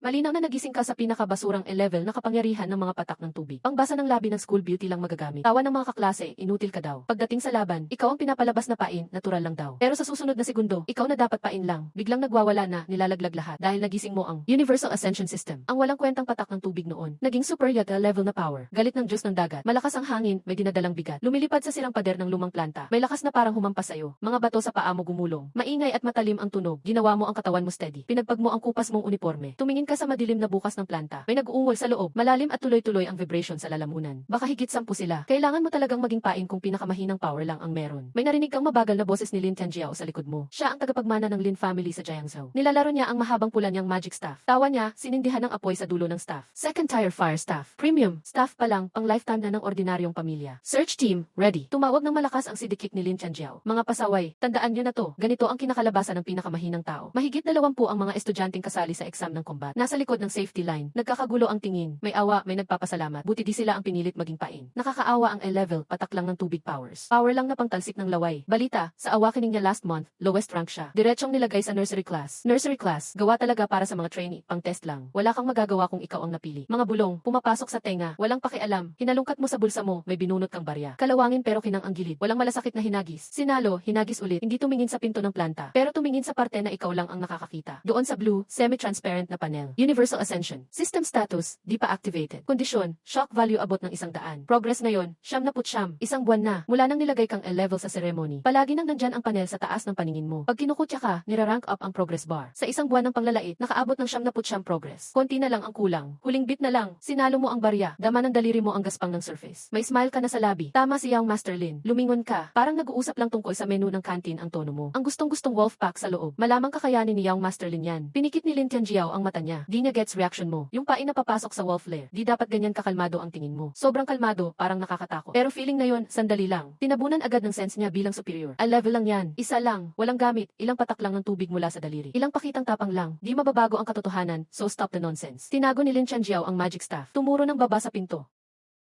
Malinaw na nagising ka sa pinakabasurang level na kapangyarihan ng mga patak ng tubig. Pangbasa ng labi ng school beauty lang magagamit. Tawa ng mga kaklase, inutil ka daw. Pagdating sa laban, ikaw ang pinapalabas na pain, natural lang daw. Pero sa susunod na segundo, ikaw na dapat pain lang. Biglang nagwawala na, nilalaglag lahat dahil nagising mo ang Universal Ascension System. Ang walang kwentang patak ng tubig noon. Naging super yata level na power. Galit ng Diyos ng dagat. Malakas ang hangin, may dinadalang bigat. Lumilipad sa sirang pader ng lumang planta. May lakas na parang humampas sa'yo. Mga bato sa paa mo gumulong. Maingay at matalim ang tunog. Ginawa mo ang katawan mo steady. Pinagpag mo ang kupas mong uniforme. Tumingin ka sa madilim na bukas ng planta. May nag-uungol sa loob. Malalim at tuloy-tuloy ang vibration sa lalamunan. Baka higit 10 sila. Kailangan mo talagang maging pain kung pinakamahinang power lang ang meron. May narinig kang mabagal na boses ni Lin Tianjiao sa likod mo. Siya ang tagapagmana ng Lin family sa Jiangzhou. Nilalaro niya ang mahabang pula niyang magic staff. Tawa niya, sinindihan ng apoy sa dulo ng staff. Second tier fire staff. Premium. Staff pa lang, pang lifetime na ng ordinaryong pamilya. Search team, ready. Tumawag ng malakas ang sidikik ni Lin Tianjiao. Mga pasaway, tandaan niyo na to. Ganito ang kinakalabasan ng pinakamahinang tao. Mahigit 20 ang mga estudyanteng kasali sa exam ng combat. Nasa likod ng safety line. Nagkakagulo ang tingin. May awa, may nagpapasalamat. Buti di sila ang pinilit maging pain. Nakakaawa ang level, patak lang ng tubig powers. Power lang na pangtalsik ng laway. Balita, sa awakening niya last month, lowest rank siya. Diretsong nilagay sa nursery class. Nursery class, gawa talaga para sa mga trainee, pang test lang. Wala kang magagawa kung ikaw ang napili. Mga bulong, pumapasok sa tenga, walang pakialam. Hinalungkat mo sa bulsa mo, may binunot kang barya. Kalawangin pero kinang ang gilid. Walang malasakit na hinagis. Sinalo, hinagis ulit. Hindi tumingin sa pinto ng planta, pero tumingin sa parte na ikaw lang ang nakakakita. Doon sa blue, semi-transparent na panel. Universal Ascension. System status, di pa activated. Kondisyon, shock value abot ng 100. Progress ngayon, 99. Isang buwan na, mula nang nilagay kang level sa ceremony. Palagi nang nandyan ang panel sa taas ng paningin mo. Pag kinukutya ka, nirarank up ang progress bar. Sa isang buwan ng panglalait, nakaabot ng 99 progress. Konti na lang ang kulang. Huling bit na lang, sinalo mo ang barya. Dama ng daliri mo ang gaspang ng surface. May smile ka na sa labi. Tama si Young Master Lin. Lumingon ka. Parang nag-uusap lang tungkol sa menu ng canteen ang tono mo. Ang gustong-gustong wolf pack sa loob. Malamang kakayanin ni Young Master Lin yan. Pinikit ni Lin Tianjiao ang mata niya. Di niya gets reaction mo. Yung pain na papasok sa wolf lair. Di dapat ganyan kakalmado ang tingin mo. Sobrang kalmado, parang nakakatakot. Pero feeling na yon, sandali lang. Tinabunan agad ng sense niya bilang superior. A level lang yan. Isa lang. Walang gamit. Ilang patak lang ng tubig mula sa daliri. Ilang pakitang tapang lang. Di mababago ang katotohanan, so stop the nonsense. Tinago ni Lin Tianjiao ang magic staff. Tumuro ng baba sa pinto.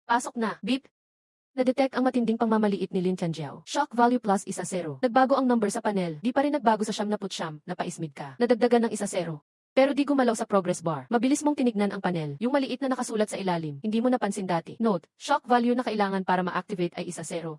Pasok na. Beep. Na-detect ang matinding pangmamaliit ni Lin Tianjiao. Shock value plus 10. Nagbago ang number sa panel. Di pa rin nagbago sa 99 na paismid ka. Nadagdagan ng 10. Pero di gumalaw sa progress bar. Mabilis mong tinignan ang panel. Yung maliit na nakasulat sa ilalim, hindi mo napansin dati. Note, shock value na kailangan para ma-activate ay 10. 000.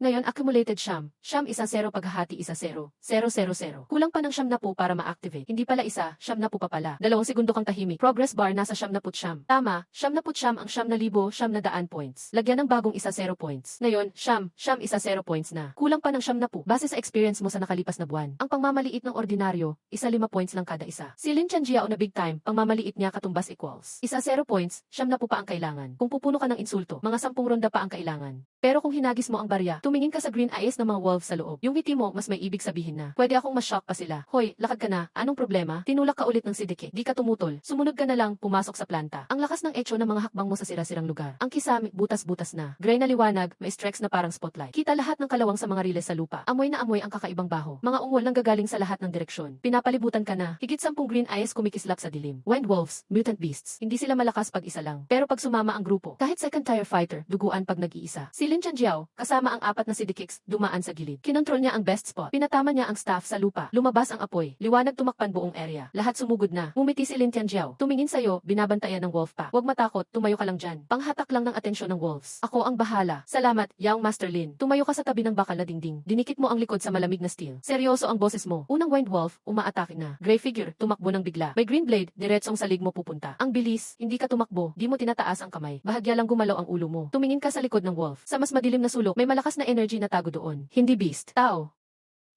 Ngayon accumulated siyam. Siyam 10 paghahati 10. 000. Kulang pa ng siyam na po para ma-activate. Hindi pala isa, siyam na po pa pala. 2 segundo kang tahimik. Progress bar nasa siyam na putsyam. Tama, siyam na putsyam ang 9,100 points. Lagyan ng bagong 10 points. Ngayon, siyam 10 points na. Kulang pa ng siyam na po. Base sa experience mo sa nakalipas na buwan. Ang pangmamaliit ng ordinaryo, 5 points lang kada isa. Si Lin Tianjiao na big time, pangmamaliit niya katumbas equals. 0 points, 9 pa ang kailangan. Kung pupuno ka ng insulto, mga 10 ronda pa ang kailangan. Pero kung hinagis mo ang barya, tumingin ka sa green eyes ng mga wolves sa loob. Yung ngiti mo, mas may ibig sabihin na, pwede akong ma-shock pa sila. Hoy, lakad ka na, anong problema? Tinulak ka ulit ng sidike, di ka tumutol. Sumunod ka na lang, pumasok sa planta. Ang lakas ng echo ng mga hakbang mo sa sira-sirang lugar. Ang kisame, butas-butas na. Gray na liwanag, may streaks na parang spotlight. Kita lahat ng kalawang sa mga riles sa lupa. Amoy na amoy ang kakaibang baho. Mga ungol nang gagaling sa lahat ng direksyon. Pinapalibutan ka na. Higit 10 green eyes kumikislap sa dilim. Wind wolves, mutant beasts. Hindi sila malakas pag isa lang. Pero pag sumama ang grupo, kahit second tier fighter, duguan pag nag-iisa. Si Lin Tianjiao, kasama ang 4 na sidikicks, dumaan sa gilid. Kinontrol niya ang best spot. Pinatama niya ang staff sa lupa. Lumabas ang apoy. Liwanag tumakpan buong area. Lahat sumugod na. Ngumiti si Lin Tianjiao. Tumingin sa'yo, binabantayan ng wolf pack. Huwag matakot, tumayo ka lang dyan. Panghatak lang ng atensyon ng wolves. Ako ang bahala. Salamat, Young Master Lin. Tumayo ka sa tabi ng bakal na dingding. Dinikit mo ang likod sa malamig na steel. Seryoso ang boses mo. Unang wind wolf, umaatake na. Gray figure, tumakbo ng bigla. May green blade, diretsong sa lig mo pupunta. Ang bilis, hindi ka tumakbo, di mo tinataas ang kamay. Bahagya lang gumalaw ang ulo mo. Tumingin ka sa likod ng wolf. Sa mas madilim na sulok, may malakas na energy na tago doon. Hindi beast, tao.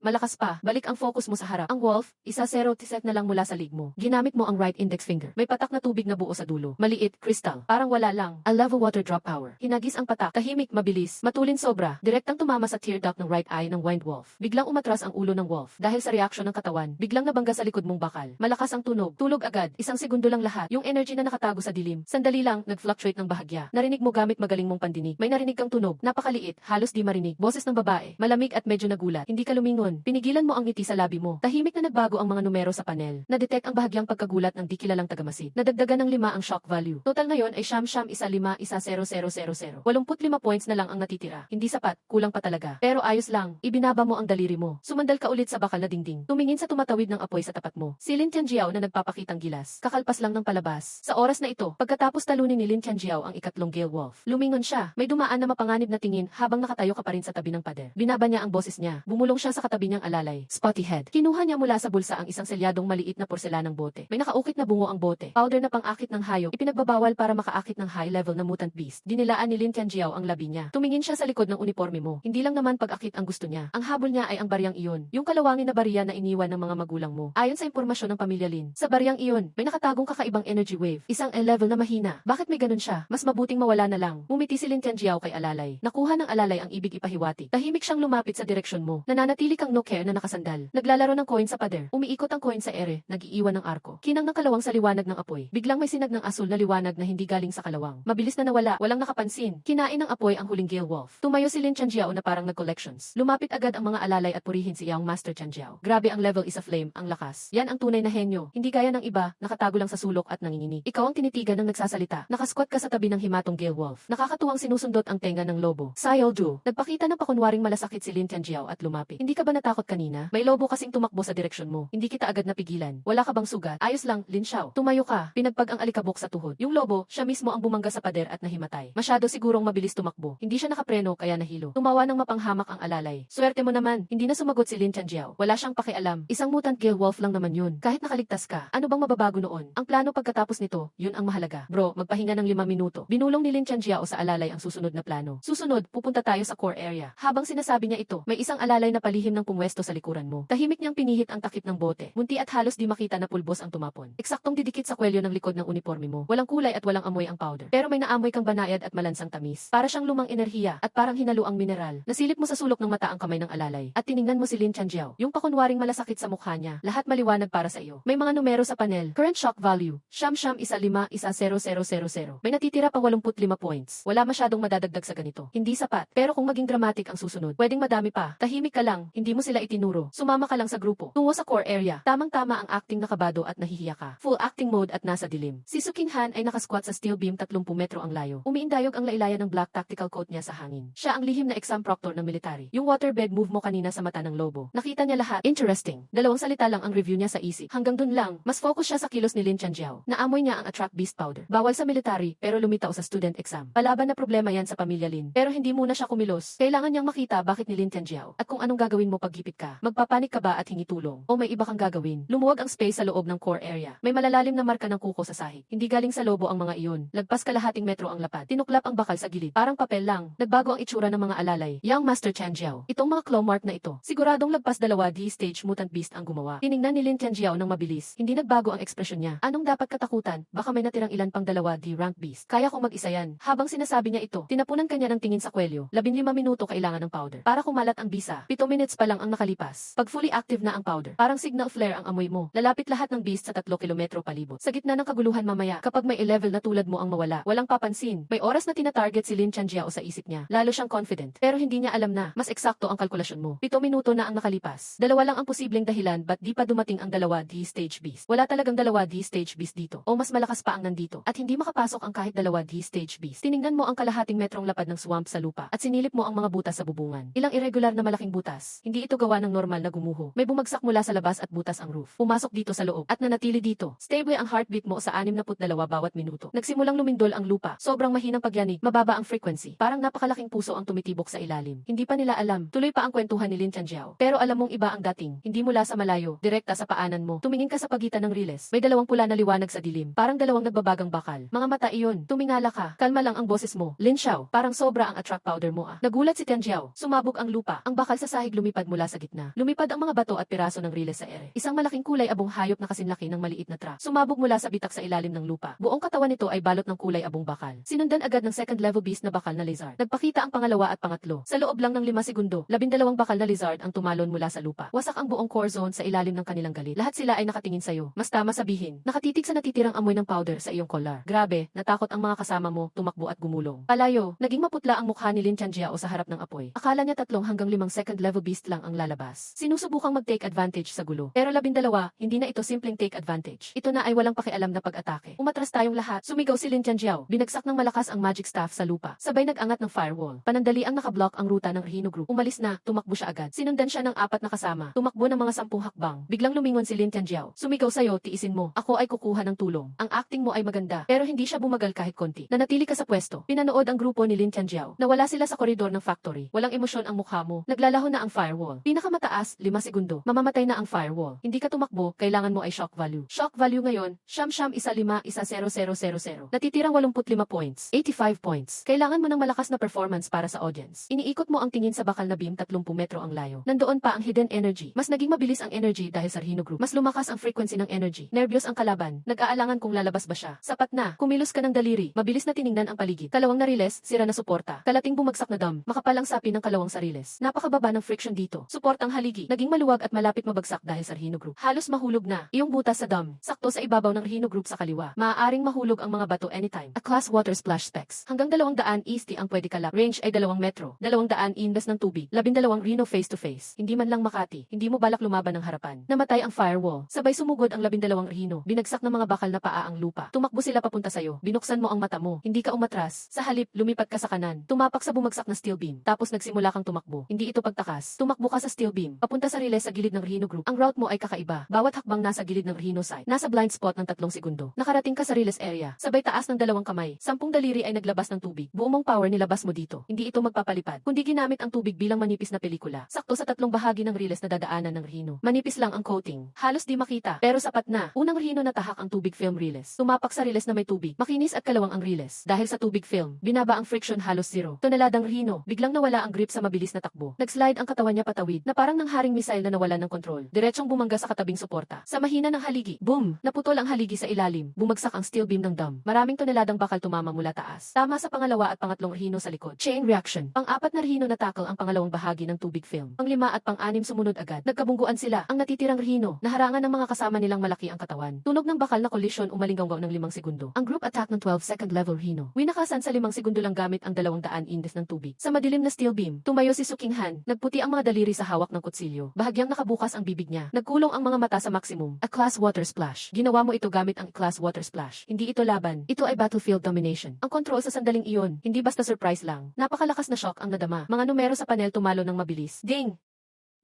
Malakas pa, balik ang focus mo sa harap. Ang wolf, 10 set na lang mula sa lig mo. Ginamit mo ang right index finger. May patak na tubig na buo sa dulo. Maliit, crystal. Parang wala lang. A lava water drop power. Hinagis ang patak. Tahimik, mabilis. Matulin sobra. Direktang tumama sa tear duct ng right eye ng wind wolf. Biglang umatras ang ulo ng wolf. Dahil sa reaksyon ng katawan, biglang nabangga sa likod mong bakal. Malakas ang tunog. Tulog agad. 1 segundo lang lahat. Yung energy na nakatago sa dilim. Sandali lang, nag-fluctuate ng bahagya. Narinig mo gamit magaling mong pandinig. May narinig kang tunog. Napakaliit, halos di marinig. Boses ng babae. Malamig at medyo nagulat. Hindi ka lumingon. iyon, pinigilan mo ang ngiti sa labi mo. Tahimik na nagbago ang mga numero sa panel. Na-detect ang bahagyang pagkagulat ng di kilalang tagamasid. Nadagdagan ng 5 ang shock value. Total ngayon ay siyam 1-5-1-0-0-0-0. 85 points na lang ang natitira. Hindi sapat, kulang pa talaga. Pero ayos lang, ibinaba mo ang daliri mo. Sumandal ka ulit sa bakal na dingding. Tumingin sa tumatawid ng apoy sa tapat mo. Si Lin Tianjiao na nagpapakitang gilas. Kakalpas lang ng palabas. Sa oras na ito, pagkatapos talunin ni Lin Tianjiao ang ikatlong Gale Wolf, lumingon siya. May dumaan na mapanganib na tingin habang nakatayo ka pa rin sa tabi ng pader. Binaba niya ang boses niya. Bumulong siya sa katabi niyang alalay. Spotty head. Kinuha niya mula sa bulsa ang isang selyadong maliit na porselanang bote. May nakaukit na bungo ang bote. Powder na pang-akit ng hayop. Ipinagbabawal para makaakit ng high level na mutant beast. Dinilaan ni Lin Tianjiao ang labi niya. Tumingin siya sa likod ng uniforme mo. Hindi lang naman pag-akit ang gusto niya. Ang habol niya ay ang baryang iyon. Yung kalawangin na barya na iniwan ng mga magulang mo. Ayon sa impormasyon ng pamilya Lin, sa baryang iyon, may nakatagong kakaibang energy wave. Isang level na mahina. Bakit may ganun siya? Mas mabuting mawala na lang. Ngumiti si Lin Tianjiao kay alalay. Nakuha ng alalay ang ibig ipahiwati. Tahimik siyang lumapit sa direksyon mo. Nananatili kang no-care na nakasandal. Naglalaro ng coin sa pader. Umiikot ang coin sa ere. Nag-iiwan ng arko. Kinang ng kalawang sa liwanag ng apoy. Biglang may sinag ng asul na liwanag na hindi galing sa kalawang. Mabilis na nawala. Walang nakapansin. Kinain ng apoy ang huling Gale Wolf. Tumayo si Lin Tianjiao na parang nag-collections. Lumapit agad ang mga alalay at purihin si Young Master Tianjiao. Grabe ang level is a flame, ang lakas. Yan ang tunay na henyo. Hindi gaya ng iba, nakatago lang sa sulok at nanginginig. Ikaw ang tinitigan ng nagsasalita. Nakasquat ka sa tabi ng himatong Gale Wolf. Nakakatuwang sinusundot ang tenga ng lobo. Sayolju, nagpakita ng pakunwaring malasakit si Lin Tianjiao at lumapit. Hindi ka ba natakot kanina? May lobo kasing tumakbo sa direksyon mo. Hindi kita agad napigilan. Wala ka bang sugat? Ayos lang, Lin Xiao. Tumayo ka. Pinagpag ang alikabok sa tuhod. Yung lobo, siya mismo ang bumangga sa pader at nahimatay. Masyado sigurong mabilis tumakbo. Hindi siya nakapreno kaya nahilo. Tumawa ng mapanghamak ang alalay. Swerte mo naman. Hindi na sumagot si Lin Tianjiao. Wala siyang pakialam. Isang mutant Gale Wolf lang naman yun. Kahit nakaligtas ka, ano bang mababago noon? Ang plano pagkatapos nito, yun ang mahalaga. Bro, magpahinga ng 5 minuto. Binulong ni Lin Tianjiao sa alalay ang susunod na plano. Susunod, pupunta tayo sa core area. Habang sinasabi niya ito, may isang alalay na palihim ng pumwesto sa likuran mo. Tahimik niyang pinihit ang takip ng bote. Munti at halos di makita na pulbos ang tumapon. Eksaktong didikit sa kwelyo ng likod ng uniforme mo. Walang kulay at walang amoy ang powder. Pero may naamoy kang banayad at malansang tamis. Para siyang lumang enerhiya at parang hinalo ang mineral. Nasilip mo sa sulok ng mata ang kamay ng alalay. At tiningnan mo si Lin Tianjiao. Yung pakunwaring malasakit sa mukha niya. Lahat maliwanag para sa iyo. May mga numero sa panel. Current shock value. Siyam 1-5-1-0-0-0. May natitira pang 85 points. Wala masyadong madadagdag sa ganito. Hindi sapat. Pero kung maging dramatic ang susunod, pwedeng madami pa. Tahimik ka lang. Hindi mo sila itinuro. Sumama ka lang sa grupo. Tungo sa core area. Tamang-tama ang acting na kabado at nahihiya ka. Full acting mode at nasa dilim. Si Su Qinghan ay nakasquat sa steel beam 30 metro ang layo. Umiindayog ang lailayan ng black tactical coat niya sa hangin. Siya ang lihim na exam proctor ng military. Yung waterbed move mo kanina sa mata ng lobo. Nakita niya lahat. Interesting. 2 salita lang ang review niya sa isip. Hanggang dun lang, mas focus siya sa kilos ni Lin Tianjiao. Naamoy niya ang attract beast powder. Bawal sa military, pero lumitaw sa student exam. Palaban na problema yan sa pamilya Lin. Pero hindi muna siya kumilos. Kailangan niyang makita bakit ni Lin Tianjiao. At kung anong gagawin mo paggipit ka. Magpapanik ka ba at hingi tulong? O may iba kang gagawin? Lumuwag ang space sa loob ng core area. May malalalim na marka ng kuko sa sahig. Hindi galing sa lobo ang mga iyon. Lagpas kalahating metro ang lapad. Tinuklap ang bakal sa gilid. Parang papel lang. Nagbago ang itsura ng mga alalay. Young Master Tianjiao. Itong mga claw mark na ito. Siguradong lagpas 2D stage mutant beast ang gumawa. Tiningnan ni Lin Tianjiao ng mabilis. Hindi nagbago ang ekspresyon niya. Anong dapat katakutan? Baka may natirang ilan pang 2D rank beast. Kaya kong mag-isa yan. Habang sinasabi niya ito, tinapunan kanya ng tingin sa kwelyo. 15 minuto kailangan ng powder. Para kumalat ang bisa. 7 minutes pa lang ang nakalipas. Pag fully active na ang powder, parang signal flare ang amoy mo. Lalapit lahat ng beast sa 3 kilometro palibot. Sa gitna ng kaguluhan mamaya, kapag may level na tulad mo ang mawala, walang papansin. May oras na tinatarget si Lin Tianjiao sa isip niya. Lalo siyang confident. Pero hindi niya alam na, mas eksakto ang kalkulasyon mo. 7 minuto na ang nakalipas. 2 lang ang posibleng dahilan ba't di pa dumating ang 2D stage beast. Wala talagang 2D stage beast dito. O mas malakas pa ang nandito. At hindi makapasok ang kahit 2D stage beast. Tiningnan mo ang kalahating metrong lapad ng swamp sa lupa. At sinilip mo ang mga butas sa bubungan. Ilang irregular na malaking butas. Hindi ito gawa ng normal na gumuho. May bumagsak mula sa labas at butas ang roof. Pumasok dito sa loob. At nanatili dito. Stable ang heartbeat mo sa 62 bawat minuto. Nagsimulang lumindol ang lupa. Sobrang mahinang pagyanig. Mababa ang frequency. Parang napakalaking puso ang tumitibok sa ilalim. Hindi pa nila alam. Tuloy pa ang kwentuhan ni Lin Tianjiao. Pero alam mong iba ang dating. Hindi mula sa malayo. Direkta sa paanan mo. Tumingin ka sa pagitan ng riles. May 2 pula na liwanag sa dilim. Parang 2 nagbabagang bakal. Mga mata iyon. Tumingala ka. Kalma lang ang boses mo. Lin Xiao. Parang sobra ang attract powder mo ah. Nagulat si Tianjiao. Sumabog ang lupa. Ang bakal sa sahig lumipad mula sa gitna. Lumipad ang mga bato at piraso ng riles sa ere. Isang malaking kulay abong hayop na kasinlaki ng maliit na truck. Sumabog mula sa bitak sa ilalim ng lupa. Buong katawan nito ay balot ng kulay abong bakal. Sinundan agad ng second level beast na bakal na lizard. Nagpakita ang pangalawa at pangatlo. Sa loob lang ng 5 segundo, 12 bakal na lizard ang tumalon mula sa lupa. Wasak ang buong core zone sa ilalim ng kanilang galit. Lahat sila ay nakatingin sa'yo. Mas tama sabihin, nakatitig sa natitirang amoy ng powder sa iyong collar. Grabe, natakot ang mga kasama mo, tumakbo at gumulong. Palayo, naging maputla ang mukha ni Lin Tianjiao sa harap ng apoy. Akala niya 3 hanggang 5 second level beast lang ang lalabas. Sinusubukang mag-take advantage sa gulo. Pero 12, hindi na ito simpleng take advantage. Ito na ay walang pakialam na pag-atake. Umatras tayong lahat. Sumigaw si Lin Tianjiao. Binagsak ng malakas ang magic staff sa lupa. Sabay nag-angat ng firewall. Panandali ang nakablock ang ruta ng Rhino Group. Umalis na, tumakbo siya agad. Sinundan siya ng 4 na kasama. Tumakbo ng mga 10 hakbang. Biglang lumingon si Lin Tianjiao. Sumigaw sa'yo, tiisin mo. Ako ay kukuha ng tulong. Ang acting mo ay maganda. Pero hindi siya bumagal kahit konti. Nanatili ka sa pwesto. Pinanood ang grupo ni Lin Tianjiao. Nawala sila sa koridor ng factory. Walang emosyon ang mukha mo. Naglalaho na ang firewall. Pinakamataas, 5 segundo. Mamamatay na ang firewall. Hindi ka tumakbo, kailangan mo ay shock value. Shock value ngayon, siyam 1-5-1-0-0-0. Natitirang 85 points. 85 points. Kailangan mo ng malakas na performance para sa audience. Iniikot mo ang tingin sa bakal na beam 30 metro ang layo. Nandoon pa ang hidden energy. Mas naging mabilis ang energy dahil sa Rhino Group. Mas lumakas ang frequency ng energy. Nervyos ang kalaban. Nag-aalangan kung lalabas ba siya. Sapat na. Kumilos ka ng daliri. Mabilis na tiningnan ang paligid. Kalawang na riles, sira na suporta. Kalating bumagsak na dam. Makapal ang sapi ng kalawang sariles. Napakababa ng friction dito. Suportang haligi. Naging maluwag at malapit mabagsak dahil sa Rhino Group. Halos mahulog na. Iyong butas sa dam. Sakto sa ibabaw ng Rhino Group sa kaliwa. Maaaring mahulog ang mga bato anytime. A class water splash specs. Hanggang 200 EST ang pwede kalap. Range ay 2 metro. 200 inves ng tubig. 12 Rhino face to face. Hindi man lang Makati. Hindi mo balak lumaban ng harapan. Namatay ang firewall. Sabay sumugod ang 12 Rhino. Binagsak ng mga bakal na paa ang lupa. Tumakbo sila papunta sayo. Binuksan mo ang mata mo. Hindi ka umatras. Sa halip, lumipat ka sa kanan. Tumapak sa bumagsak na steel beam. Tapos nagsimula kang tumakbo. Hindi ito pagtakas. Tumakbo ka sa steel beam. Papunta sa relay sa gilid ng Rhino Group. Ang route mo ay kakaiba. Bawat hakbang nasa gilid ng Rhino site. Nasa blind spot ng 3 segundo. Nakarating ka sa release area. Sabay taas ng 2 kamay. 10 daliri ay naglabas ng tubig. Buong mong power nilabas mo dito. Hindi ito magpapalipad. Kundi ginamit ang tubig bilang manipis na pelikula. Sakto sa 3 bahagi ng release na dadaanan ng Rhino. Manipis lang ang coating. Halos di makita. Pero sapat na. Unang Rhino natahak ang tubig film release. Tumapak sa release na may tubig. Makinis at kalawang ang release. Dahil sa tubig film, binaba ang friction halos 0. Toneladang Rhino. Biglang nawala ang grip sa mabilis na takbo. Nag-slide ang katawan niya patawid na parang nangharing missile na nawalan ng kontrol. Diretsong bumangga sa katabing suporta. Sa mahina ng haligi. Boom! Naputol ang haligi sa ilalim. Bumagsak ang steel beam ng dam. Maraming toneladang bakal tumama mula taas. Tama sa pangalawa at pangatlong Rhino sa likod. Chain reaction. Pang-4 na Rhino na-tackle ang pangalawang bahagi ng tubig film. Pang-5 at pang-6 sumunod agad. Nagkabungguan sila. Ang natitirang Rhino, naharangan ng mga kasama nilang malaki ang katawan. Tunog ng bakal na collision umalinggaw ng 5 segundo. Ang group attack ng 12 second level Rhino. Winakasan sa 5 segundo lang gamit ang 200 indes ng tubig. Sa madilim na steel beam, tumayo si Su Qinghan. Nagputi ang mga daliri sa hawak ng kutsilyo. Bahagyang nakabukas ang bibig niya. Nagkulong ang mga mata sa maximum. A class water splash. Ginawa mo ito gamit ang class water splash. Hindi ito laban. Ito ay battlefield domination. Ang control sa sandaling iyon, hindi basta surprise lang. Napakalakas na shock ang nadama. Mga numero sa panel tumalo ng mabilis. Ding!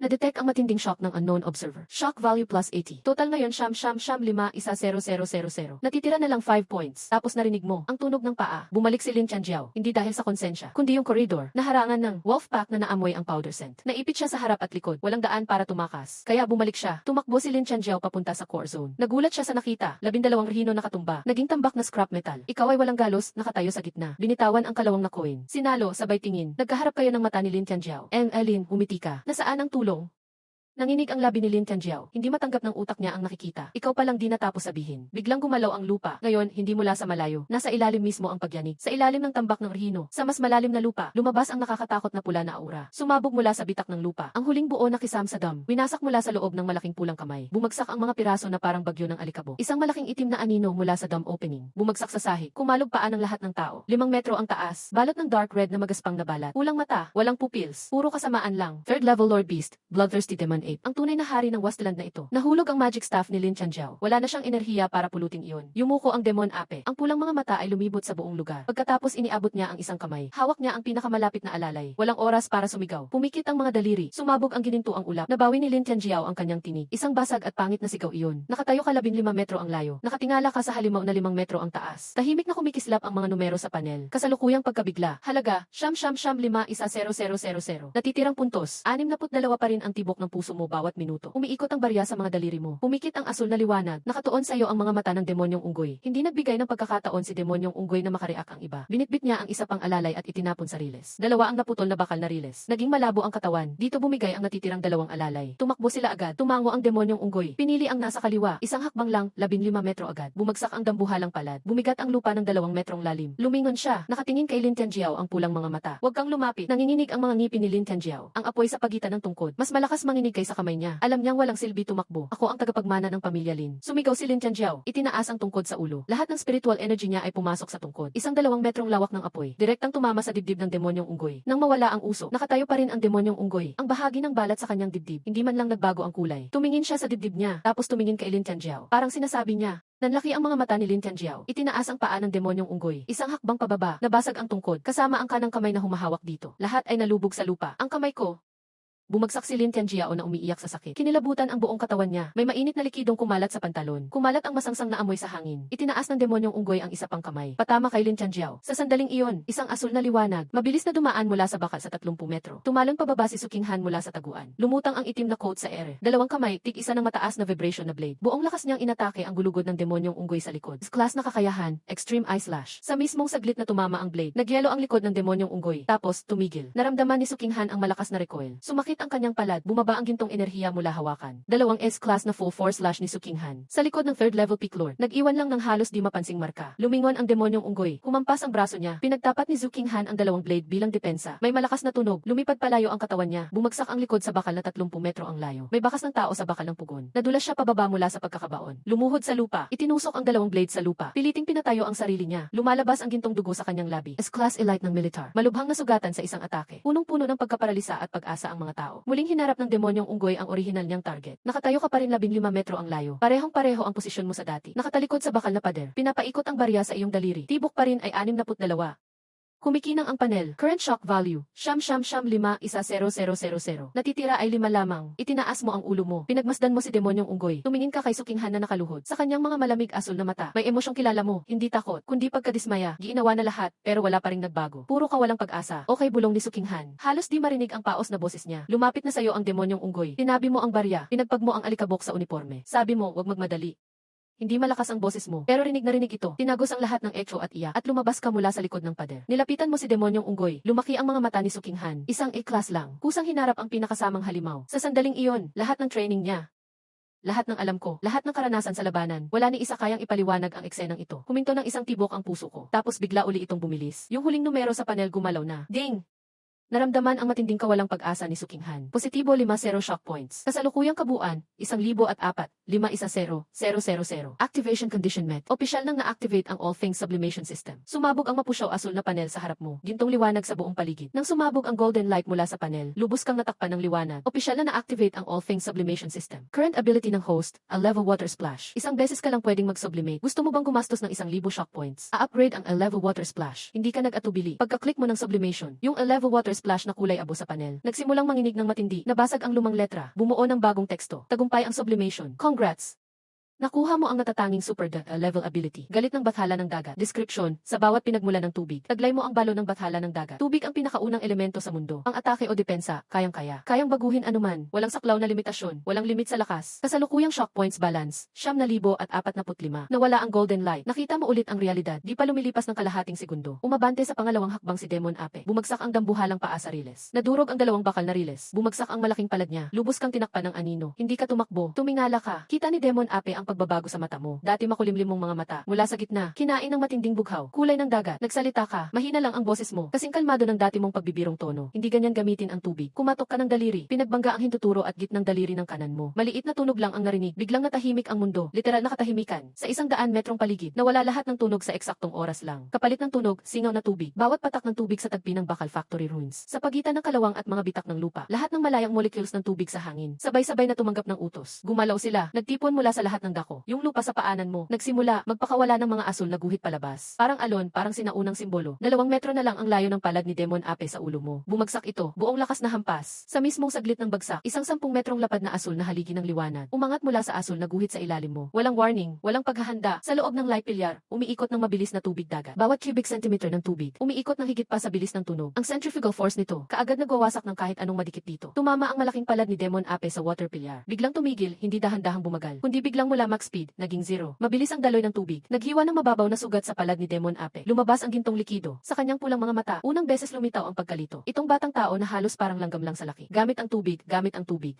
Na-detect ang matinding shock ng unknown observer. Shock value plus 80. Total ngayon 5-5-1-0-0-0. Natitira na lang 5 points. Tapos narinig mo ang tunog ng paa. Bumalik si Lin Tianjiao. Hindi dahil sa konsensya, kundi yung corridor. Naharangan ng wolf pack na naamoy ang powder scent. Naipit siya sa harap at likod. Walang daan para tumakas. Kaya bumalik siya. Tumakbo si Lin Tianjiao papunta sa core zone. Nagulat siya sa nakita. 12 Rhino nakatumba. Naging tambak na scrap metal. Ikaw ay walang galos, nakatayo sa gitna. Binitawan ang kalawang na coin. Sinalo, sabay tingin. Nagkaharap kayo ng mata ni Lin Tianjiao. Lin, umiti ka. Nasaan ang tulong? Nanginig ang labi ni Lin Tianjiao. Hindi matanggap ng utak niya ang nakikita. Ikaw palang di natapos sabihin. Biglang gumalaw ang lupa. Ngayon, hindi mula sa malayo. Nasa ilalim mismo ang pagyanig. Sa ilalim ng tambak ng Rhino. Sa mas malalim na lupa, lumabas ang nakakatakot na pula na aura. Sumabog mula sa bitak ng lupa. Ang huling buo na kisam sa dam. Winasak mula sa loob ng malaking pulang kamay. Bumagsak ang mga piraso na parang bagyo ng alikabok. Isang malaking itim na anino mula sa dam opening. Bumagsak sa sahig. Kumalog paan ng lahat ng tao. 5 metro ang taas. Balot ng dark red na magaspang na balat. Ulang mata. Walang pupils. Puro kasamaan lang. Third level Lord Beast. Bloodthirsty Demon Ape. Ang tunay na hari ng Wasteland na ito. Nahulog ang magic staff ni Lin Tianjiao. Wala na siyang enerhiya para pulutin iyon. Yumuko ang demon ape. Ang pulang mga mata ay lumibot sa buong lugar. Pagkatapos iniabot niya ang isang kamay. Hawak niya ang pinakamalapit na alalay. Walang oras para sumigaw. Pumikit ang mga daliri. Sumabog ang gininto ang ulap. Nabawi ni Lin Tianjiao ang kanyang tinig. Isang basag at pangit na sigaw iyon. Nakatayo ka 15 metro ang layo. Nakatingala ka sa halimaw na 5 metro ang taas. Tahimik na kumikislap ang mga numero sa panel. Kasalukuyang pagkabigla. Halaga, 5-5-5-1-0-0-0. Natitirang puntos. 62 pa rin ang tibok ng puso mo bawat minuto. Umiikot ang barya sa mga daliri mo. Pumikit ang asul na liwanag. Nakatuon sa iyo ang mga mata ng demonyong unggoy. Hindi nagbigay ng pagkakataon si demonyong unggoy na makareak ang iba. Binitbit niya ang isa pang alalay at itinapon sa riles. 2 ang naputol na bakal na riles. Naging malabo ang katawan. Dito bumigay ang natitirang 2 alalay. Tumakbo sila agad. Tumango ang demonyong unggoy. Pinili ang nasa kaliwa. Isang hakbang lang, 15 metro agad. Bumagsak ang dambuhalang palad. Bumigat ang lupa ng 2 metrong lalim. Lumingon siya. Nakatingin kay Lin Tianjiao ang pulang mga mata. Huwag kang lumapit. Nanginginig ang mga ngipin ni Lin Tianjiao. Ang apoy sa pagitan ng tungkod. Mas malakas manginig bangkay sa kamay niya. Alam niyang walang silbi tumakbo. Ako ang tagapagmana ng pamilya Lin. Sumigaw si Lin Tianjiao. Itinaas ang tungkod sa ulo. Lahat ng spiritual energy niya ay pumasok sa tungkod. Isang 2 metrong lawak ng apoy. Direktang tumama sa dibdib ng demonyong unggoy. Nang mawala ang uso, nakatayo pa rin ang demonyong unggoy. Ang bahagi ng balat sa kanyang dibdib, hindi man lang nagbago ang kulay. Tumingin siya sa dibdib niya, tapos tumingin kay Lin Tianjiao. Parang sinasabi niya, nanlaki ang mga mata ni Lin Tianjiao. Itinaas ang paa ng demonyong unggoy. Isang hakbang pababa, nabasag ang tungkod, kasama ang kanang kamay na humahawak dito. Lahat ay nalubog sa lupa. Ang kamay ko. Bumagsak si Lin Tianjiao na umiiyak sa sakit. Kinilabutan ang buong katawan niya. May mainit na likidong kumalat sa pantalon. Kumalat ang masangsang na amoy sa hangin. Itinaas ng demonyong unggoy ang isa pang kamay. Patama kay Lin Tianjiao. Sa sandaling iyon, isang asul na liwanag, mabilis na dumaan mula sa bakal sa 30 metro. Tumalon pababa si Su Qinghan mula sa taguan. Lumutang ang itim na coat sa ere. Dalawang kamay, tig-isa ng mataas na vibration na blade. Buong lakas niyang inatake ang gulugod ng demonyong unggoy sa likod. Class na kakayahan, extreme eye slash. Sa mismong saglit na tumama ang blade, nagyelo ang likod ng demonyong unggoy. Tapos, tumigil. Naramdaman ni Su Qinghan ang malakas na recoil. Sumakit ang kanyang palad, bumaba ang gintong enerhiya mula hawakan. Dalawang S-class na full force slash ni Su Qinghan. Sa likod ng 3rd level peak lord, nag-iwan lang ng halos di mapansing marka. Lumingon ang demonyong unggoy. Humampas ang braso niya. Pinagtapat ni Su Qinghan ang dalawang blade bilang depensa. May malakas na tunog. Lumipad palayo ang katawan niya. Bumagsak ang likod sa bakal na 30 metro ang layo. May bakas ng tao sa bakal ng pugon. Nadulas siya pababa mula sa pagkakabaon. Lumuhod sa lupa. Itinusok ang dalawang blade sa lupa. Piliting pinatayo ang sarili niya. Lumalabas ang gintong dugo sa kanyang labi. S-class elite ng militar. Malubhang nasugatan sa isang atake. Punong-puno ng pagkaparalisa at pag-asa ang mga tao. Muling hinarap ng demonyong unggoy ang orihinal niyang target. Nakatayo ka pa rin 15 metro ang layo. Parehong-pareho ang posisyon mo sa dati. Nakatalikod sa bakal na pader. Pinapaikot ang barya sa iyong daliri. Tibok pa rin ay 62. Kumikinang ang panel. Current shock value. Siyam 5 isa 0000. Natitira ay 5 lamang. Itinaas mo ang ulo mo. Pinagmasdan mo si demonyong unggoy. Tumingin ka kay Su Qinghan na nakaluhod. Sa kanyang mga malamig asul na mata. May emosyong kilala mo. Hindi takot, kundi pagkadismaya. Ginawa na lahat, pero wala pa ring nagbago. Puro kawalang pag-asa. Okay bulong ni Su Qinghan. Halos di marinig ang paos na boses niya. Lumapit na sayo ang demonyong unggoy. Tinabi mo ang barya. Pinagpag mo ang alikabok sa uniforme. Sabi mo, wag magmadali. Hindi malakas ang boses mo, pero rinig na rinig ito. Tinagos ang lahat ng echo at iyak, at lumabas ka mula sa likod ng pader. Nilapitan mo si demonyong unggoy. Lumaki ang mga mata ni Su Qinghan. Isang A-class lang. Kusang hinarap ang pinakasamang halimaw. Sa sandaling iyon, lahat ng training niya, lahat ng alam ko, lahat ng karanasan sa labanan, wala ni isa kayang ipaliwanag ang eksenang ito. Huminto ng isang tibok ang puso ko. Tapos bigla uli itong bumilis. Yung huling numero sa panel gumalaw na. Ding! Naramdaman ang matinding kawalang pag-asa ni Su Qinghan. Positibo 50 shock points. Kasalukuyang kabuuan, 1,004, 510,000. Activation condition met. Opisyal nang na-activate ang All Things Sublimation System. Sumabog ang mapusyaw asul na panel sa harap mo. Gintong liwanag sa buong paligid. Nang sumabog ang golden light mula sa panel, lubos kang natakpan ng liwanag. Opisyal na na-activate ang All Things Sublimation System. Current ability ng host, a level water splash. Isang beses ka lang pwedeng mag-sublimate. Gusto mo bang gumastos ng 1,000 shock points? A-upgrade ang a level water splash. Hindi ka nag-atubili. Pagka-click mo ng sublimation, yung a level water splash na kulay abo sa panel. Nagsimulang manginig ng matindi, nabasag ang lumang letra, bumuo ng bagong teksto. Tagumpay ang sublimation. Congrats! Nakuha mo ang natatanging super level ability. Galit ng bathala ng dagat. Description, sa bawat pinagmula ng tubig, taglay mo ang balon ng bathala ng dagat. Tubig ang pinakaunang elemento sa mundo. Ang atake o depensa, kayang-kaya. Kayang baguhin anuman, walang saklaw na limitasyon, walang limit sa lakas. Kasalukuyang shock points balance, 9,045. Nawala ang golden light. Nakita mo ulit ang realidad. Di pa lumilipas ng kalahating segundo. Umabante sa pangalawang hakbang si Demon Ape. Bumagsak ang dambuhalang paa sa riles. Nadurog ang dalawang bakal na riles. Bumagsak ang malaking palad niya. Lubos kang tinakpan ng anino. Hindi ka tumakbo. Tumingala ka. Kita ni Demon Ape ang pagbabago sa mata mo. Dati makulimlim mong mga mata. Mula sa gitna, kinain ng matinding bughaw. Kulay ng dagat. Nagsalita ka. Mahina lang ang boses mo. Kasing kalmado ng dati mong pagbibirong tono. Hindi ganyan gamitin ang tubig. Kumatok ka ng daliri. Pinagbangga ang hintuturo at gitnang daliri ng kanan mo. Maliit na tunog lang ang narinig. Biglang natahimik ang mundo. Literal na katahimikan. Sa 100 metrong paligid, nawala lahat ng tunog sa eksaktong oras lang. Kapalit ng tunog, singaw na tubig. Bawat patak ng tubig sa tagpi ng bakal factory ruins. Sa pagitan ng kalawang at mga bitak ng lupa, lahat ng malayang molecules ng tubig sa hangin. Sabay-sabay na tumanggap ng utos. Gumalaw sila. Nagtipon mula sa lahat ng dako. Yung lupa sa paanan mo, nagsimula magpakawala ng mga asul na guhit palabas. Parang alon, parang sinaunang simbolo. 2 metro na lang ang layo ng palad ni Demon Ape sa ulo mo. Bumagsak ito, buong lakas na hampas. Sa mismong saglit ng bagsak, isang 10 metrong lapad na asul na haligi ng liwanag. Umangat mula sa asul na guhit sa ilalim mo. Walang warning, walang paghahanda. Sa loob ng light pilyar, umiikot ng mabilis na tubig dagat. Bawat cubic centimeter ng tubig, umiikot ng higit pa sa bilis ng tunog. Ang centrifugal force nito, kaagad nagwawasak ng kahit anong madikit dito. Tumama ang malaking palad ni Demon Ape sa water pilyar. Biglang tumigil, hindi dahan-dahang bumagal, kundi biglang mula max speed, naging 0. Mabilis ang daloy ng tubig. Naghiwa ng mababaw na sugat sa palad ni Demon Ape. Lumabas ang gintong likido. Sa kanyang pulang mga mata, unang beses lumitaw ang pagkalito. Itong batang tao na halos parang langgam lang sa laki. Gamit ang tubig.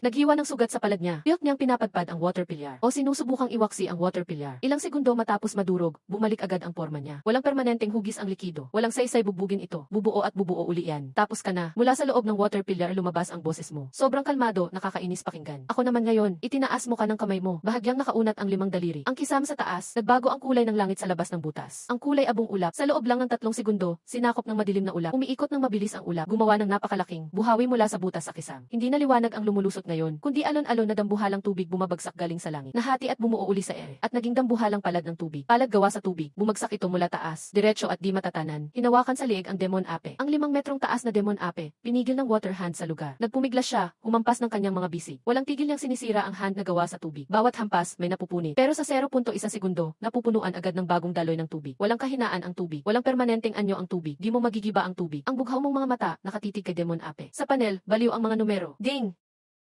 Naghiwa ng sugat sa palad niya. Piyok niyang pinapadpad ang water pilyar. O sinusubukang iwaksi ang water pilyar. Ilang segundo matapos madurog, bumalik agad ang forma niya. Walang permanenteng hugis ang likido. Walang saysay bubugin ito. Bubuo at bubuo uli yan. Tapos ka na. Mula sa loob ng water pilyar lumabas ang boses mo. Sobrang kalmado, nakakainis pakinggan. Ako naman ngayon, itinaas mo ka ng kamay mo. Bahagyang nakaunat ang 5 daliri. Ang kisam sa taas, nagbago ang kulay ng langit sa labas ng butas. Ang kulay abong ulap. Sa loob lang ng 3 segundo, sinakop ng madilim na ulap. Umiikot ng mabilis ang ulap. Gumawa ng napakalaking buhawi mula sa butas sa kisam. Hindi na liwanag ang lumulusot ngayon, kundi alon-alon na dambuhalang tubig bumabagsak galing sa langit. Nahati at bumuo uli sa ere. At naging dambuhalang palad ng tubig. Palad gawa sa tubig. Bumagsak ito mula taas, diretso at di matatanan. Hinawakan sa liig ang Demon Ape. Ang 5 metrong taas na Demon Ape, pinigil ng water hand sa lugar. Nagpumiglas siya, humampas ng kanyang mga bisig. Walang tigil niyang sinisira ang hand na gawa sa tubig. Bawat hampas may napupunit. Pero sa 0.1 segundo, napupunuan agad ng bagong daloy ng tubig. Walang kahinaan ang tubig. Walang permanenteng anyo ang tubig. Di mo magigiba ang tubig. Ang bughaw mong mga mata, nakatitig kay Demon Ape. Sa panel, baliw ang mga numero. Ding!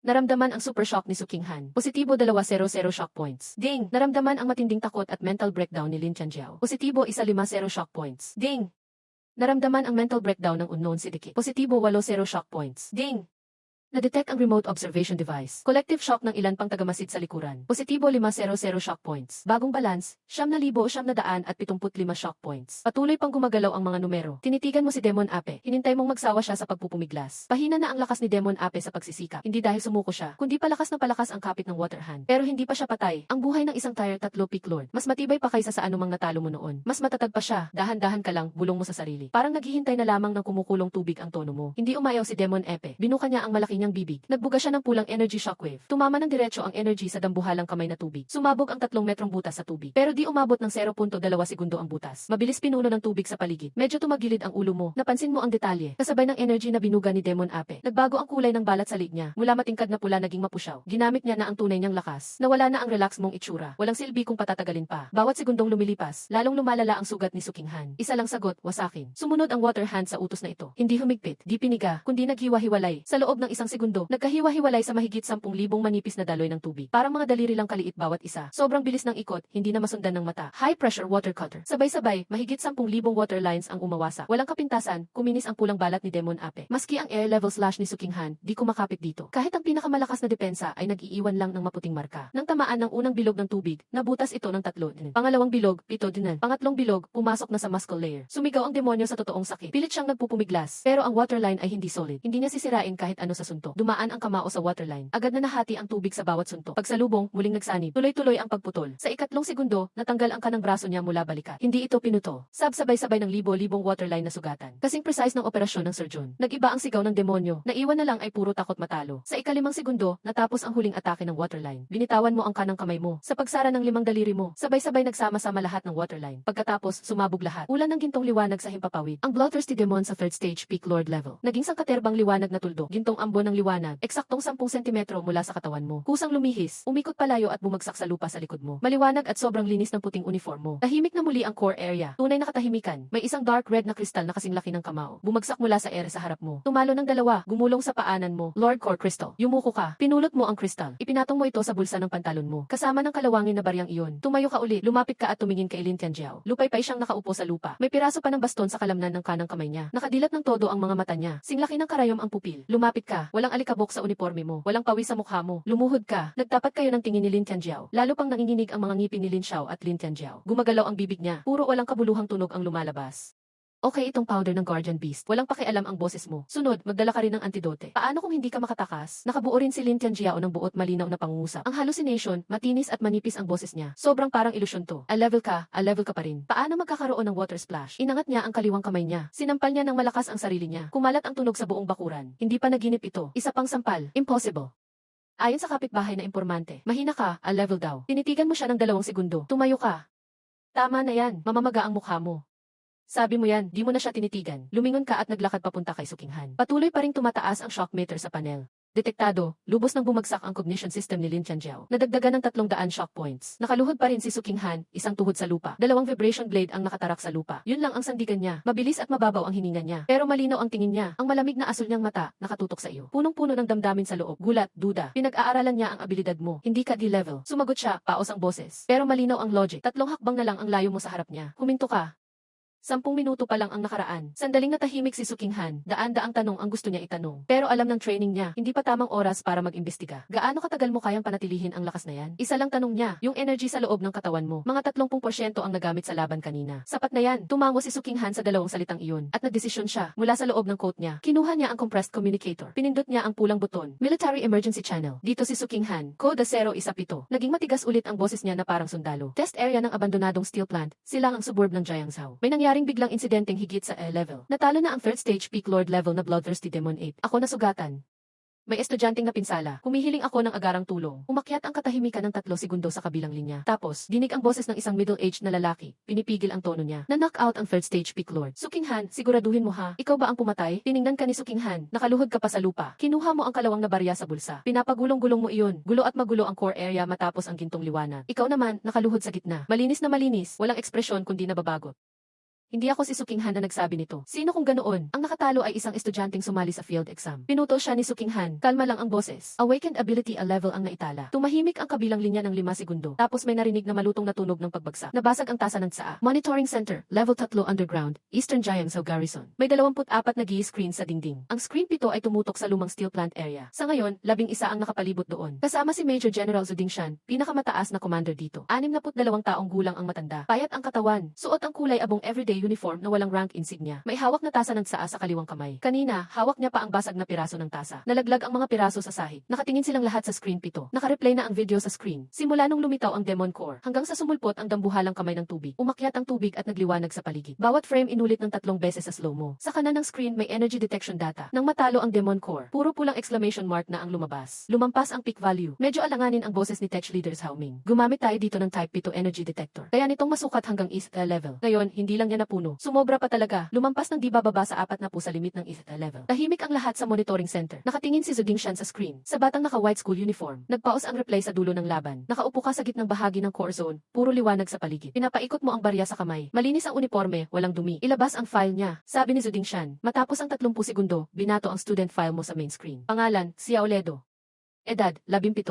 Naramdaman ang super shock ni Sukinghan. Positibo 200 shock points. Ding! Naramdaman ang matinding takot at mental breakdown ni Lin Chanjiao. Positibo 150 shock points. Ding! Naramdaman ang mental breakdown ng unknown si Dikit. Positibo 80 shock points. Ding! Na-detect ang remote observation device. Collective shock ng ilan pang tagamasid sa likuran. Positibo 500 shock points. Bagong balance, 9,975 shock points. Patuloy pang gumagalaw ang mga numero. Tinitigan mo si Demon Ape. Hinintay mong magsawa siya sa pagpupumiglas. Pahina na ang lakas ni Demon Ape sa pagsisikap. Hindi dahil sumuko siya, kundi palakas na palakas ang kapit ng water hand. Pero hindi pa siya patay. Ang buhay ng isang tier 3 peak lord. Mas matibay pa kaysa sa anumang natalo mo noon. Mas matatag pa siya. Dahan-dahan ka lang, bulong mo sa sarili. Parang naghihintay na lamang ng kumukulong tubig ang tono mo. Hindi umayaw si Demon Ape. Binuka niya ang malaki niyang bibig. Nagbuga siya ng pulang energy shockwave. Tumama ng diretso ang energy sa dambuhalang kamay na tubig. Sumabog ang 3 metrong butas sa tubig. Pero di umabot ng 0.2 segundo ang butas. Mabilis pinuno ng tubig sa paligid. Medyo tumagilid ang ulo mo. Napansin mo ang detalye. Kasabay ng energy na binuga ni Demon Ape. Nagbago ang kulay ng balat sa liig niya. Mula matingkad na pula naging mapusyaw. Ginamit niya na ang tunay niyang lakas. Nawala na ang relax mong itsura. Walang silbi kung patatagalin pa. Bawat segundong lumilipas, lalong lumalala ang sugat ni Sukinghan. Isa lang sagot, wasakin. Sumunod ang water hand sa utos na ito. Hindi humigpit, di piniga, kundi naghiwa-hiwalay. Sa loob ng 1 segundo, nagkahiwa-hiwalay sa mahigit 10,000 manipis na daloy ng tubig. Parang mga daliri lang kaliit bawat isa. Sobrang bilis ng ikot, hindi na masundan ng mata. High pressure water cutter. Sabay-sabay, mahigit 10,000 water lines ang umawasa. Walang kapintasan, kuminis ang pulang balat ni Demon Ape. Maski ang air level slash ni Sukinghan, di kumakapit dito. Kahit ang pinakamalakas na depensa ay nag-iiwan lang ng maputing marka. Nang tamaan ng unang bilog ng tubig, nabutas ito ng 3. Pangalawang bilog, 7 din. Pangatlong bilog, pumasok na sa muscle layer. Sumigaw ang demonyo sa totoong sakit. Pilit siyang nagpupumiglas, pero ang waterline ay hindi solid. Hindi niya sisirain kahit ano sa suntok. Dumaan ang kamao sa waterline. Agad na nahati ang tubig sa bawat suntok. Pagsalubong, muling nagsanib. Tuloy-tuloy ang pagputol. Sa 2 segundo, natanggal ang kanang braso niya mula balikat. Hindi ito pinuto. Sabay-sabay ng libo-libong waterline na sugatan. Kasing precise ng operasyon ng surgeon. Nag-iba ang sigaw ng demonyo. Naiwan na lang ay puro takot matalo. Sa 5 segundo, natapos ang huling atake ng waterline. Binitawan mo ang kanang kamay mo. Sa pagsara ng 5 daliri mo, sabay-sabay nagsama-sama lahat ng waterline. Pagkatapos, sumabog lahat. Ulan ng gintong liwanag sa himpapawid. Ang bloodthirsty demon sa 3rd stage peak lord level. Naging sangkaterbang liwanag na tuldok. Gintong ambon ng liwanag. Eksaktong 10 sentimetro mula sa katawan mo. Kusang lumihis, umikot palayo at bumagsak sa lupa sa likod mo. Maliwanag at sobrang linis ng puting uniform mo. Tahimik na muli ang core area. Tunay na katahimikan. May isang dark red na kristal na kasing laki ng kamao. Bumagsak mula sa ere sa harap mo. Tumalo ng 2, gumulong sa paanan mo. Lord Core Crystal. Yumuko ka. Pinulot mo ang kristal. Ipinatong mo ito sa bulsa ng pantalon mo. Kasama ng kalawangin na baryang iyon. Tumayo ka ulit. Lumapit ka at tumingin kay Lin Tianjiao. Lupay-pay siyang nakaupo sa lupa. May piraso pa ng baston sa kalamnan ng kanang kamay niya. Nakadilat ng todo ang mga mata niya. Singlaki ng karayom ang pupil. Lumapit ka. Walang alikabok sa uniforme mo. Walang pawis sa mukha mo. Lumuhod ka. Nagtapat kayo ng tingin ni Lin Tianjiao. Lalo pang nanginginig ang mga ngipin ni Lin Xiao at Lin Tianjiao. Gumagalaw ang bibig niya. Puro walang kabuluhang tunog ang lumalabas. Okay itong powder ng Guardian Beast. Walang pakialam ang boses mo. Sunod, magdala ka rin ng antidote. Paano kung hindi ka makatakas? Nakabuo rin si Lin Tianjiao ng buot malinaw na pangungusap. Ang hallucination, matinis at manipis ang boses niya. Sobrang parang ilusyon to. A level ka pa rin. Paano magkakaroon ng water splash? Inangat niya ang kaliwang kamay niya. Sinampal niya ng malakas ang sarili niya. Kumalat ang tunog sa buong bakuran. Hindi pa naginip ito. Isa pang sampal. Impossible. Ayon sa kapitbahay na impormante, mahina ka, a level daw. Tinitigan mo siya ng 2 segundo. Tumayo ka. Tama na yan, mamamaga ang mukha mo. Sabi mo yan, di mo na siya tinitigan. Lumingon ka at naglakad papunta kay Sukinghan. Patuloy pa ring tumataas ang shock meter sa panel. Detektado, lubos nang bumagsak ang cognition system ni Lin Tianjiao. Nadagdagan ng 300 shock points. Nakaluhod pa rin si Su Qinghan, isang tuhod sa lupa. Dalawang vibration blade ang nakatarak sa lupa. Yun lang ang sandigan niya. Mabilis at mababaw ang hininga niya. Pero malinaw ang tingin niya. Ang malamig na asul niyang mata, nakatutok sa iyo. Punong-puno ng damdamin sa loob. Gulat, duda. Pinag-aaralan niya ang abilidad mo. Hindi ka D-level. Sumagot siya, paos ang boses. Pero malinaw ang logic. 3 hakbang na lang ang layo mo sa harap niya. Huminto ka. 10 minuto pa lang ang nakaraan. Sandaling natahimik si Su Qinghan. Daan-daang tanong ang gusto niya itanong. Pero alam ng training niya, hindi pa tamang oras para mag-imbestiga. Gaano katagal mo kayang panatilihin ang lakas na yan? Isa lang tanong niya, yung energy sa loob ng katawan mo. Mga 30% ang nagamit sa laban kanina. Sapat na yan. Tumango si Su Qinghan sa dalawang salitang iyon. At nagdesisyon siya. Mula sa loob ng coat niya, kinuha niya ang compressed communicator. Pinindot niya ang pulang buton. Military Emergency Channel. Dito si Su Qinghan. Code 017. Naging matigas ulit ang boses niya na parang sundalo. Test area ng abandonadong steel plant. Silang ang suburb ng Jiangzhou. May nangyaring biglang insidenteng higit sa level. Natalo na ang third stage peak lord level na bloodthirsty demon ape. Ako nasugatan. May estudyanteng napinsala. Humihiling ako ng agarang tulong. Umakyat ang katahimikan ng 3 segundo sa kabilang linya. Tapos, dinig ang boses ng isang middle-aged na lalaki. Pinipigil ang tono niya. Na-knock-out ang third stage peak lord. Su Qinghan, siguraduhin mo ha. Ikaw ba ang pumatay? Tiningnan ka ni Su Qinghan. Nakaluhod ka pa sa lupa. Kinuha mo ang kalawang na barya sa bulsa. Pinapagulong-gulong mo iyon. Gulo at magulo ang core area matapos ang gintong liwanag. Ikaw naman, nakaluhod sa gitna. Malinis na malinis. Walang ekspresyon kundi nababagot. Hindi ako si Su Qinghan na nagsabi nito. Sino kung ganoon? Ang nakatalo ay isang estudyanteng sumali sa field exam. Pinutol siya ni Su Qinghan. Kalma lang ang boses. Awakened ability a level ang naitala. Tumahimik ang kabilang linya ng 5 segundo. Tapos may narinig na malutong na tunog ng pagbagsak. Nabasag ang tasa ng tsaa. Monitoring Center, Level 3 Underground, Eastern Jiangzhou Garrison. May 24 na GE-screen sa dingding. Ang screen 7 ay tumutok sa lumang steel plant area. Sa ngayon, 11 ang nakapalibot doon. Kasama si Major General Zhu Dingshan, pinakamataas na commander dito. 62 taong gulang ang matanda. Payat ang katawan. Suot ang kulay abong everyday uniform na walang rank insignia. May hawak na tasa ng tsaa sa kaliwang kamay. Kanina, hawak niya pa ang basag na piraso ng tasa. Nalaglag ang mga piraso sa sahig. Nakatingin silang lahat sa screen 7. Naka-replay na ang video sa screen. Simula nung lumitaw ang Demon Core, hanggang sa sumulpot ang dambuhalang kamay ng tubig. Umakyat ang tubig at nagliwanag sa paligid. Bawat frame inulit ng 3 beses sa slow-mo. Sa kanan ng screen may energy detection data. Nang matalo ang Demon Core, puro pulang exclamation mark na ang lumabas. Lumampas ang peak value. Medyo alanganin ang boses ni Tech Leaders Hao Ming. Gumamit tayo dito ng Type 7 energy detector. Kaya nitong masukat hanggang East level. Ngayon, hindi lang niya napuno. Sumobra pa talaga. Lumampas ng di bababa sa 4 na po sa limit ng East level. Tahimik ang lahat sa monitoring center. Nakatingin si Zhu Dingshan sa screen. Sa batang naka-white school uniform. Nagpaus ang replay sa dulo ng laban. Nakaupo ka sa gitnang bahagi ng core zone. Puro liwanag sa paligid. Pinapaikot mo ang barya sa kamay. Malinis ang uniforme, walang dumi. Ilabas ang file niya. Sabi ni Zhu Dingshan. Matapos ang 30 segundo, binato ang student file mo sa main screen. Pangalan, Xiao Ledo. Edad, 17.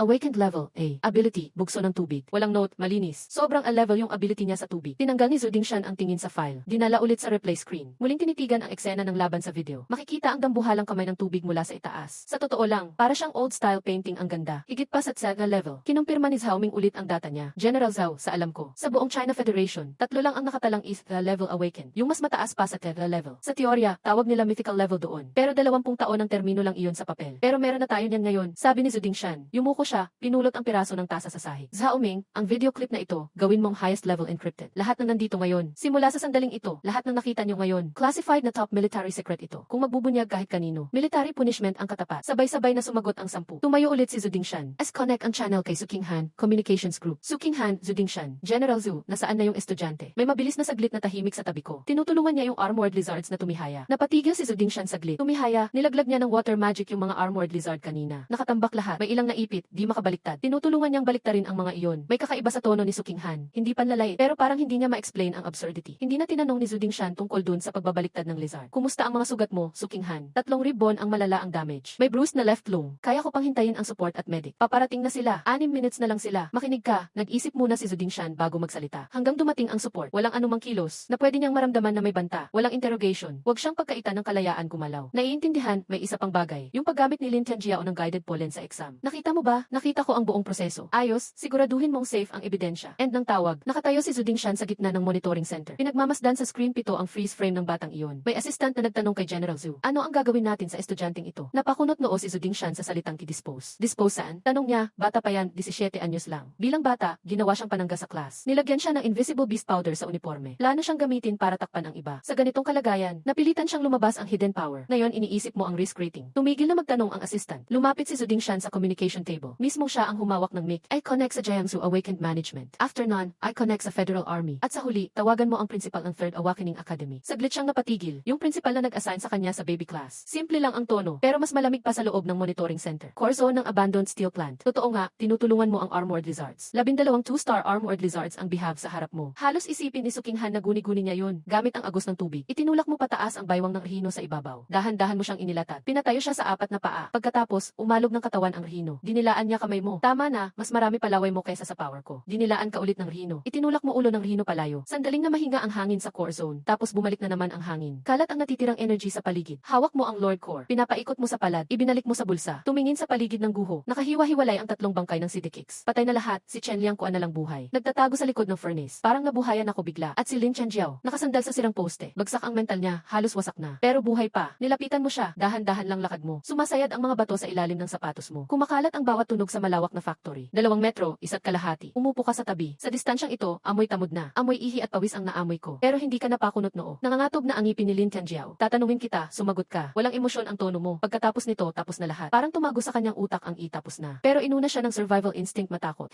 Awakened level A. Ability, bugso ng tubig. Walang note, malinis. Sobrang a-level yung ability niya sa tubig. Tinanggal ni Zhu Dingshan ang tingin sa file. Dinala ulit sa replay screen. Muling tinitigan ang eksena ng laban sa video. Makikita ang dambuhalang kamay ng tubig mula sa itaas. Sa totoo lang, para siyang old style painting ang ganda. Higit pa sa Tsaga level. Kinumpirma ni Zhao Ming ulit ang data niya. General Zhao, sa alam ko. Sa buong China Federation, 3 lang ang nakatalang East level awakened. Yung mas mataas pa sa Third level. Sa teorya, tawag nila mythical level doon. Pero 20 taon ang termino lang iyon sa papel. Pero meron na tayo niyan ngayon, sabi ni Zhu Dingshan. Yumuko siya, pinulot ang piraso ng tasa sa sahig. Zhao Ming, ang video clip na ito, gawin mong highest level encrypted. Lahat ng nandito ngayon, simula sa sandaling ito, lahat ng nakita niyo ngayon, classified na top military secret ito. Kung magbubunyag kahit kanino, military punishment ang katapat. Sabay-sabay na sumagot ang 10. Tumayo ulit si Zhu Dingshan. Connect ang channel kay Su Qinghan, Communications Group. Su Qinghan, Zhu Dingshan, General Zhu, nasaan na yung estudyante? May mabilis na saglit na tahimik sa tabi ko. Tinutulungan niya yung armored lizards na tumihaya. Napatigil si Zhu Dingshan saglit. Tumihaya, nilaglag niya ng water magic yung mga armored lizard kanina. Nakatambak lahat, may ilang naipit, di makabaliktad. Tinutulungan niyang baliktarin ang mga iyon. May kakaiba sa tono ni Su Qinghan. Hindi panlalait, pero parang hindi niya ma-explain ang absurdity. Hindi na tinanong ni Zhu Dingshan tungkol dun sa pagbabaliktad ng lizard. Kumusta ang mga sugat mo, Su Qinghan? 3 ribbon ang malala ang damage. May bruise na left lung. Kaya ko pang hintayin ang support at medic. Paparating na sila. 6 minutes na lang sila. Makinig ka. Nag-isip muna si Zhu Dingshan bago magsalita. Hanggang dumating ang support. Walang anumang kilos na pwede niyang maramdaman na may banta. Walang interrogation. Huwag siyang pagkaitan ng kalayaan gumalaw. Naiintindihan, may isa pang bagay. Yung paggamit ni Lin Tianjiao ng guided pollen sa exam. Nakita mo ba? Nakita ko ang buong proseso. Ayos, siguraduhin mong safe ang ebidensya. End ng tawag. Nakatayo si Zhu Dingshan sa gitna ng monitoring center. Pinagmamasdan sa screen 7 ang freeze frame ng batang iyon. May assistant na nagtanong kay General Zhu. Ano ang gagawin natin sa estudyanteng ito? Napakunot noo si Zhu Dingshan sa salitang ki-dispose. Dispose saan? Tanong niya, bata pa yan, 17 anyos lang. Bilang bata, ginawa siyang panangga sa class. Nilagyan siya ng invisible beast powder sa uniforme. Plano siyang gamitin para takpan ang iba. Sa ganitong kalagayan, napilitan siyang lumabas ang hidden power. Ngayon iniisip mo ang risk rating. Tumigil na magtanong ang assistant. Lumapit si Zhu Dingshan sa communication table. uncle. Mismo siya ang humawak ng mic. I connect sa Jiangsu Awakened Management. After nun, I connect sa Federal Army. At sa huli, tawagan mo ang principal ng Third Awakening Academy. Saglit siyang napatigil. Yung principal na nag-assign sa kanya sa baby class. Simple lang ang tono, pero mas malamig pa sa loob ng monitoring center. Core zone ng abandoned steel plant. Totoo nga, tinutulungan mo ang armored lizards. 12 2-star armored lizards ang behave sa harap mo. Halos isipin ni Sukinghan na guni-guni niya yun, gamit ang agos ng tubig. Itinulak mo pataas ang baywang ng rhino sa ibabaw. Dahan-dahan mo siyang inilatat. Pinatayo siya sa 4 na paa. Pagkatapos, umalog ng katawan ang rhino. Dinilaan niya kamay mo. Tama na, mas marami palaway mo kaysa sa power ko. Dinilaan ka ulit ng rhino. Itinulak mo ulo ng rhino palayo. Sandaling na mahinga ang hangin sa core zone. Tapos bumalik na naman ang hangin. Kalat ang natitirang energy sa paligid. Hawak mo ang Lord Core. Pinapaikot mo sa palad. Ibinalik mo sa bulsa. Tumingin sa paligid ng guho. Nakahiwa-hiwalay ang 3 bangkay ng Sidikix. Patay na lahat. Si Chen Liang kuan na lang buhay. Nagtatago sa likod ng furnace. Parang nabuhayan ako bigla. At si Lin Chenjiao, nakasandal sa sirang poste. Bagsak ang mental niya. Halos wasak na. Pero buhay pa. Nilapitan mo siya. Dahan-dahan lang lakad mo. Sumasayad ang mga bato sa ilalim ng sapatos mo. Kumakalat ang bawat tunog sa malawak na factory. 2 metro, 1.5 metro. Umupo ka sa tabi. Sa distansyang ito, amoy tamod na. Amoy ihi at pawis ang naamoy ko. Pero hindi ka napakunot noo. Nangangatog na ang ngipin ni Lin Chenjiao. Tatanungin kita, sumagot ka. Walang emosyon ang tono mo. Pagkatapos nito, tapos na lahat. Parang tumago sa kanyang utak ang itapos na. Pero inuna siya ng survival instinct matakot.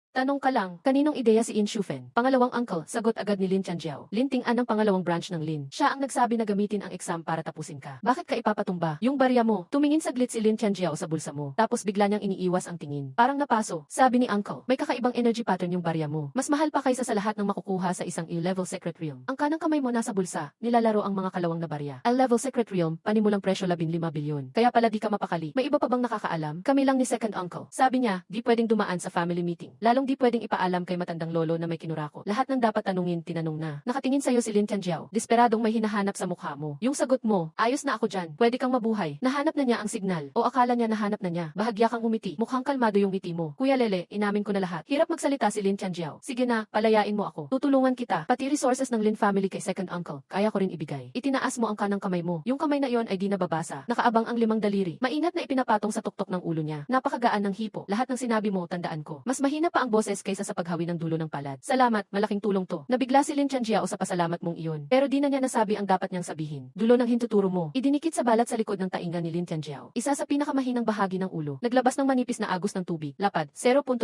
Tanong ka lang, kaninong ideya si In Shufen? Pangalawang uncle, sagot agad ni Lin Chenjiao. Lin Ting-an ang pangalawang branch ng Lin. Siya ang nagsabi na gamitin ang exam para tapusin ka. Bakit ka ipapatumba? Yung barya mo. Tumingin saglit si Lin Chenjiao sa bulsa mo. Tapos bigla niyang iniiwas ang tingin. Parang napaso. Sabi ni uncle, may kakaibang energy pattern yung barya mo. Mas mahal pa kaysa sa lahat ng makukuha sa isang E-level secret realm. Ang kanang kamay mo nasa bulsa, nilalaro ang mga kalawang na barya. L-level secret realm, panimulang presyo 15 bilyon. Kaya pala di ka mapakali. May iba pa bang nakakaalam? Kami lang ni second uncle. Sabi niya, di pwedeng dumaan sa family meeting. Lalong di pwedeng ipaalam kay matandang lolo na may kinurako. Lahat ng dapat tanungin, tinanong na. Nakatingin sa'yo si Lin Chenjiao. Desperadong may hinahanap sa mukha mo. Yung sagot mo, ayos na ako dyan. Pwede kang mabuhay. Nahanap na niya ang signal. O akala niya nahanap na niya. Bahagya kang umiti. Mukhang kalmado yung ngiti mo. Kuya Lele, inamin ko na lahat. Hirap magsalita si Lin Chenjiao. Sige na, palayain mo ako. Tutulungan kita. Pati resources ng Lin family kay second uncle. Kaya ko rin ibigay. Itinaas mo ang kanang kamay mo. Yung kamay na iyon ay di nababasa. Nakaabang ang 5 daliri. Mainat na ipinapatong sa tuktok ng ulo niya. Napakagaan ng hipo. Lahat ng sinabi mo, tandaan ko. Mas mahina pa ang boses kaysa sa paghawi ng dulo ng palad. Salamat, malaking tulong to. Nabigla si Lin Chenjiao sa pasalamat mong iyon. Pero di na niya nasabi ang dapat niyang sabihin. Dulo ng hintuturo mo. Idinikit sa balat sa likod ng tainga ni Lin Chenjiao. Isa sa pinakamahinang bahagi ng ulo. Naglabas ng manipis na agos ng tubig. Lapad, 0.08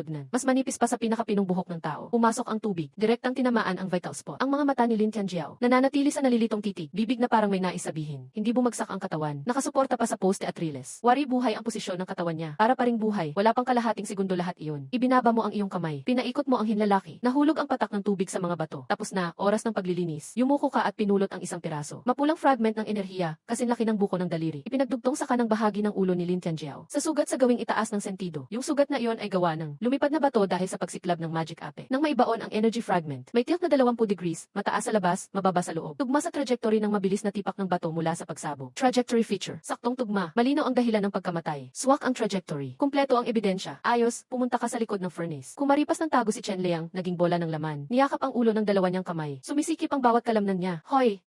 dnan. Mas manipis pa sa pinakapinong buhok ng tao. Pumasok ang tubig. Direktang tinamaan ang vital spot. Ang mga mata ni Lin Chenjiao, nananatili sa nalilitong titig. Bibig na parang may nais sabihin. Hindi bumagsak ang katawan. Nakasuporta pa sa poste at riles. Wari buhay ang posisyon ng katawan niya. Para pa ring buhay. Wala pang kalahating segundo lahat iyon. Ibinaba mo ang iyong kamay. Pinaikot mo ang hinlalaki. Nahulog ang patak ng tubig sa mga bato. Tapos na, oras ng paglilinis. Yumuko ka at pinulot ang isang piraso. Mapulang fragment ng enerhiya, kasinlaki ng buko ng daliri. Ipinagdugtong sa kanang bahagi ng ulo ni Lin Chenjiao. Sa sugat sa gawing itaas ng sentido. Yung sugat na iyon ay gawa ng lumipad na bato dahil sa pagsiklab ng magic ape. Nang maibaon ang energy fragment, may tilt na 20 degrees, mataas sa labas, mababa sa loob. Tugma sa trajectory ng mabilis na tipak ng bato mula sa pagsabog. Trajectory feature. Saktong tugma. Malinaw ang dahilan ng pagkamatay. Swak ang trajectory. Kumpleto ang ebidensya. Ayos, pumunta ka sa likod ng furnace. Kumaripas ng tago si Chen Liang, naging bola ng laman. Niyakap ang ulo ng dalawa niyang kamay. Sumisikip ang bawat kalamnan niya. Hoy!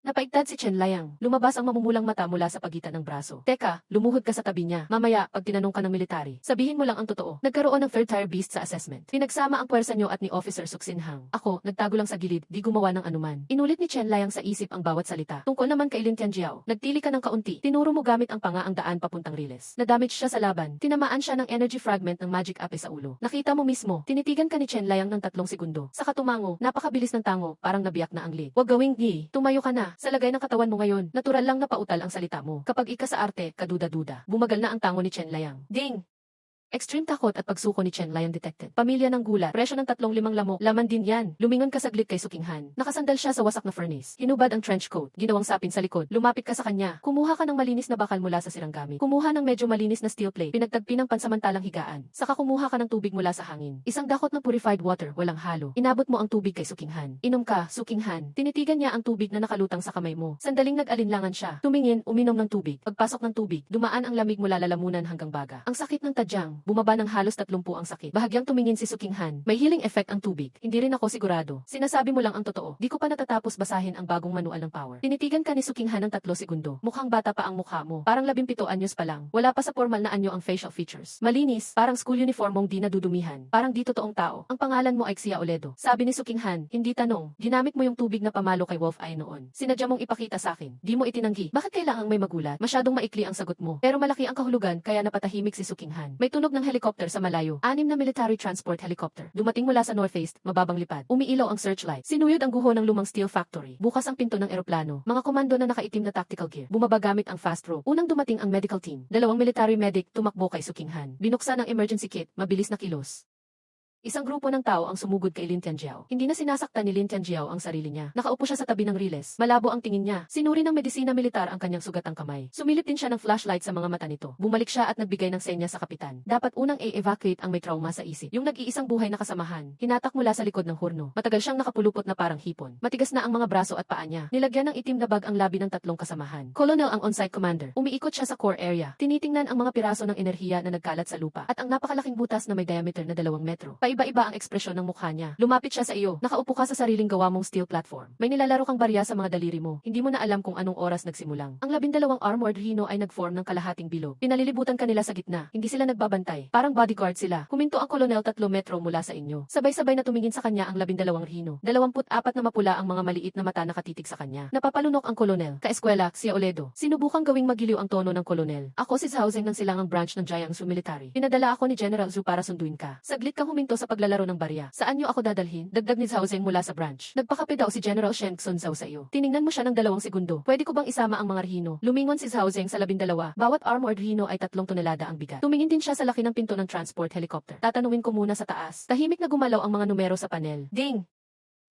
Napaigtad si Chen Liang. Lumabas ang mamumulang mata mula sa pagitan ng braso. Teka, lumuhod ka sa tabi niya. Mamaya, pag tinanong ka ng military, sabihin mo lang ang totoo. Nagkaroon ng third tier beast sa assessment. Pinagsama ang puwersa niyo at ni Officer Suksinhang. Ako, nagtago lang sa gilid, di gumawa ng anuman. Inulit ni Chen Liang sa isip ang bawat salita. Tungkol naman kay Lin Tianjiao, nagtili ka ng kaunti. Tinuro mo gamit ang panga ang daan papuntang riles. Nadamage siya sa laban. Tinamaan siya ng energy fragment ng magic ape sa ulo. Nakita mo mismo, tinitigan ka ni Chen Liang ng 3 segundo. Sa katumango, napakabilis ng tango, parang nabiyak na ang lid. Huwag gawing gi. Tumayo ka na. Sa lagay ng katawan mo ngayon, natural lang na pautal ang salita mo. Kapag ika sa arte, kaduda-duda. Bumagal na ang tango ni Chen Liang. Ding! Extreme takot at pagsuko ni Chen Liang detected. Pamilya ng gulat, presyo ng 3-5 lamok, laman din yan. Lumingon ka saglit kay Sukinghan. Nakasandal siya sa wasak na furnace. Hinubad ang trench coat, ginawang sapin sa likod. Lumapit ka sa kanya. Kumuha ka ng malinis na bakal mula sa sirang gamit. Kumuha ng medyo malinis na steel plate, pinagtagpi ng pansamantalang higaan. Saka kumuha ka ng tubig mula sa hangin. Isang dakot ng purified water, walang halo. Inabot mo ang tubig kay Sukinghan. Inom ka, Sukinghan. Tinitigan niya ang tubig na nakalutang sa kamay mo. Sandaling nag-alinlangan siya. Tumingin, uminom ng tubig. Pagpasok ng tubig, dumaan ang lamig mula lalamunan hanggang baga. Ang sakit ng tadyang, Bumaba ng halos 30 ang sakit. Bahagyang tumingin si Sukinghan. May healing effect ang tubig. Hindi rin ako sigurado. Sinasabi mo lang ang totoo. Di ko pa natatapos basahin ang bagong manual ng power. Tinitigan ka ni Sukinghan ng 3 segundo. Mukhang bata pa ang mukha mo. Parang 17 anyos pa lang. Wala pa sa formal na anyo ang facial features. Malinis, parang school uniform mong di nadudumihan. Parang di totoong tao. Ang pangalan mo ay Xia Oledo. Sabi ni Sukinghan, hindi tanong. Ginamit mo yung tubig na pamalo kay Wolf Eye noon. Sinadya mong ipakita sa akin. Di mo itinanggi. Bakit kailangang may magulat? Masyadong maikli ang sagot mo. Pero malaki ang kahulugan kaya napatahimik si Sukinghan. May tunog ng helicopter sa malayo. 6 na military transport helicopter. Dumating mula sa northeast, mababang lipad. Umiilaw ang searchlight. Sinuyod ang guho ng lumang steel factory. Bukas ang pinto ng eroplano. Mga komando na nakaitim na tactical gear. Bumaba gamit ang fast rope. Unang dumating ang medical team. 2 military medic tumakbo kay Sukinghan. Binuksan ang emergency kit, mabilis na kilos. Isang grupo ng tao ang sumugod kay Lin Tianjiao. Hindi na sinasaktan ni Lin Tianjiao ang sarili niya. Nakaupo siya sa tabi ng riles. Malabo ang tingin niya. Sinuri ng medisina militar ang kanyang sugatang kamay. Sumilip din siya ng flashlight sa mga mata nito. Bumalik siya at nagbigay ng senya sa kapitan. Dapat unang i-evacuate ang may trauma sa isip. Yung nag-iisang buhay na kasamahan. Hinatak mula sa likod ng hurno. Matagal siyang nakapulupot na parang hipon. Matigas na ang mga braso at paa niya. Nilagyan ng itim na bag ang labi ng 3 kasamahan. Colonel ang on-site commander. Umiikot siya sa core area. Tinitingnan ang mga piraso ng enerhiya na nagkalat sa lupa at ang napakalaking butas na may diameter na 2 metro. Paiba-iba ang ekspresyon ng mukha niya. Lumapit siya sa iyo. Nakaupo ka sa sariling gawa mong steel platform. May nilalaro kang barya sa mga daliri mo. Hindi mo na alam kung anong oras nagsimulang. Ang 12 armored rhino ay nag-form ng kalahating bilog. Pinalilibutan kanila sa gitna. Hindi sila nagbabantay. Parang bodyguard sila. Huminto ang kolonel 3 metro mula sa inyo. Sabay-sabay na tumingin sa kanya ang 12 rhino. 24 na mapula ang mga maliit na mata nakatitig sa kanya. Napapalunok ang kolonel. Kaeskwela, Xia Oledo. Sinubukang gawing magiliw ang tono ng kolonel. Ako si Zhao Zeng ng silangang branch ng Jiangsu Military. Pinadala ako ni General Zhu para sunduin ka. Saglit kang huminto sa paglalaro ng barya. Saan niyo ako dadalhin? Dagdag ni Zhao Zeng mula sa branch. Nagpakape daw si General Shen Xun Zhao sa iyo. Tiningnan mo siya ng 2 segundo. Pwede ko bang isama ang mga rhino? Lumingon si Zhao Zeng sa 12. Bawat armored rhino ay 3 tonelada ang bigat. Tumingin din siya sa laki ng pinto ng transport helicopter. Tatanungin ko muna sa taas. Tahimik na gumalaw ang mga numero sa panel. Ding!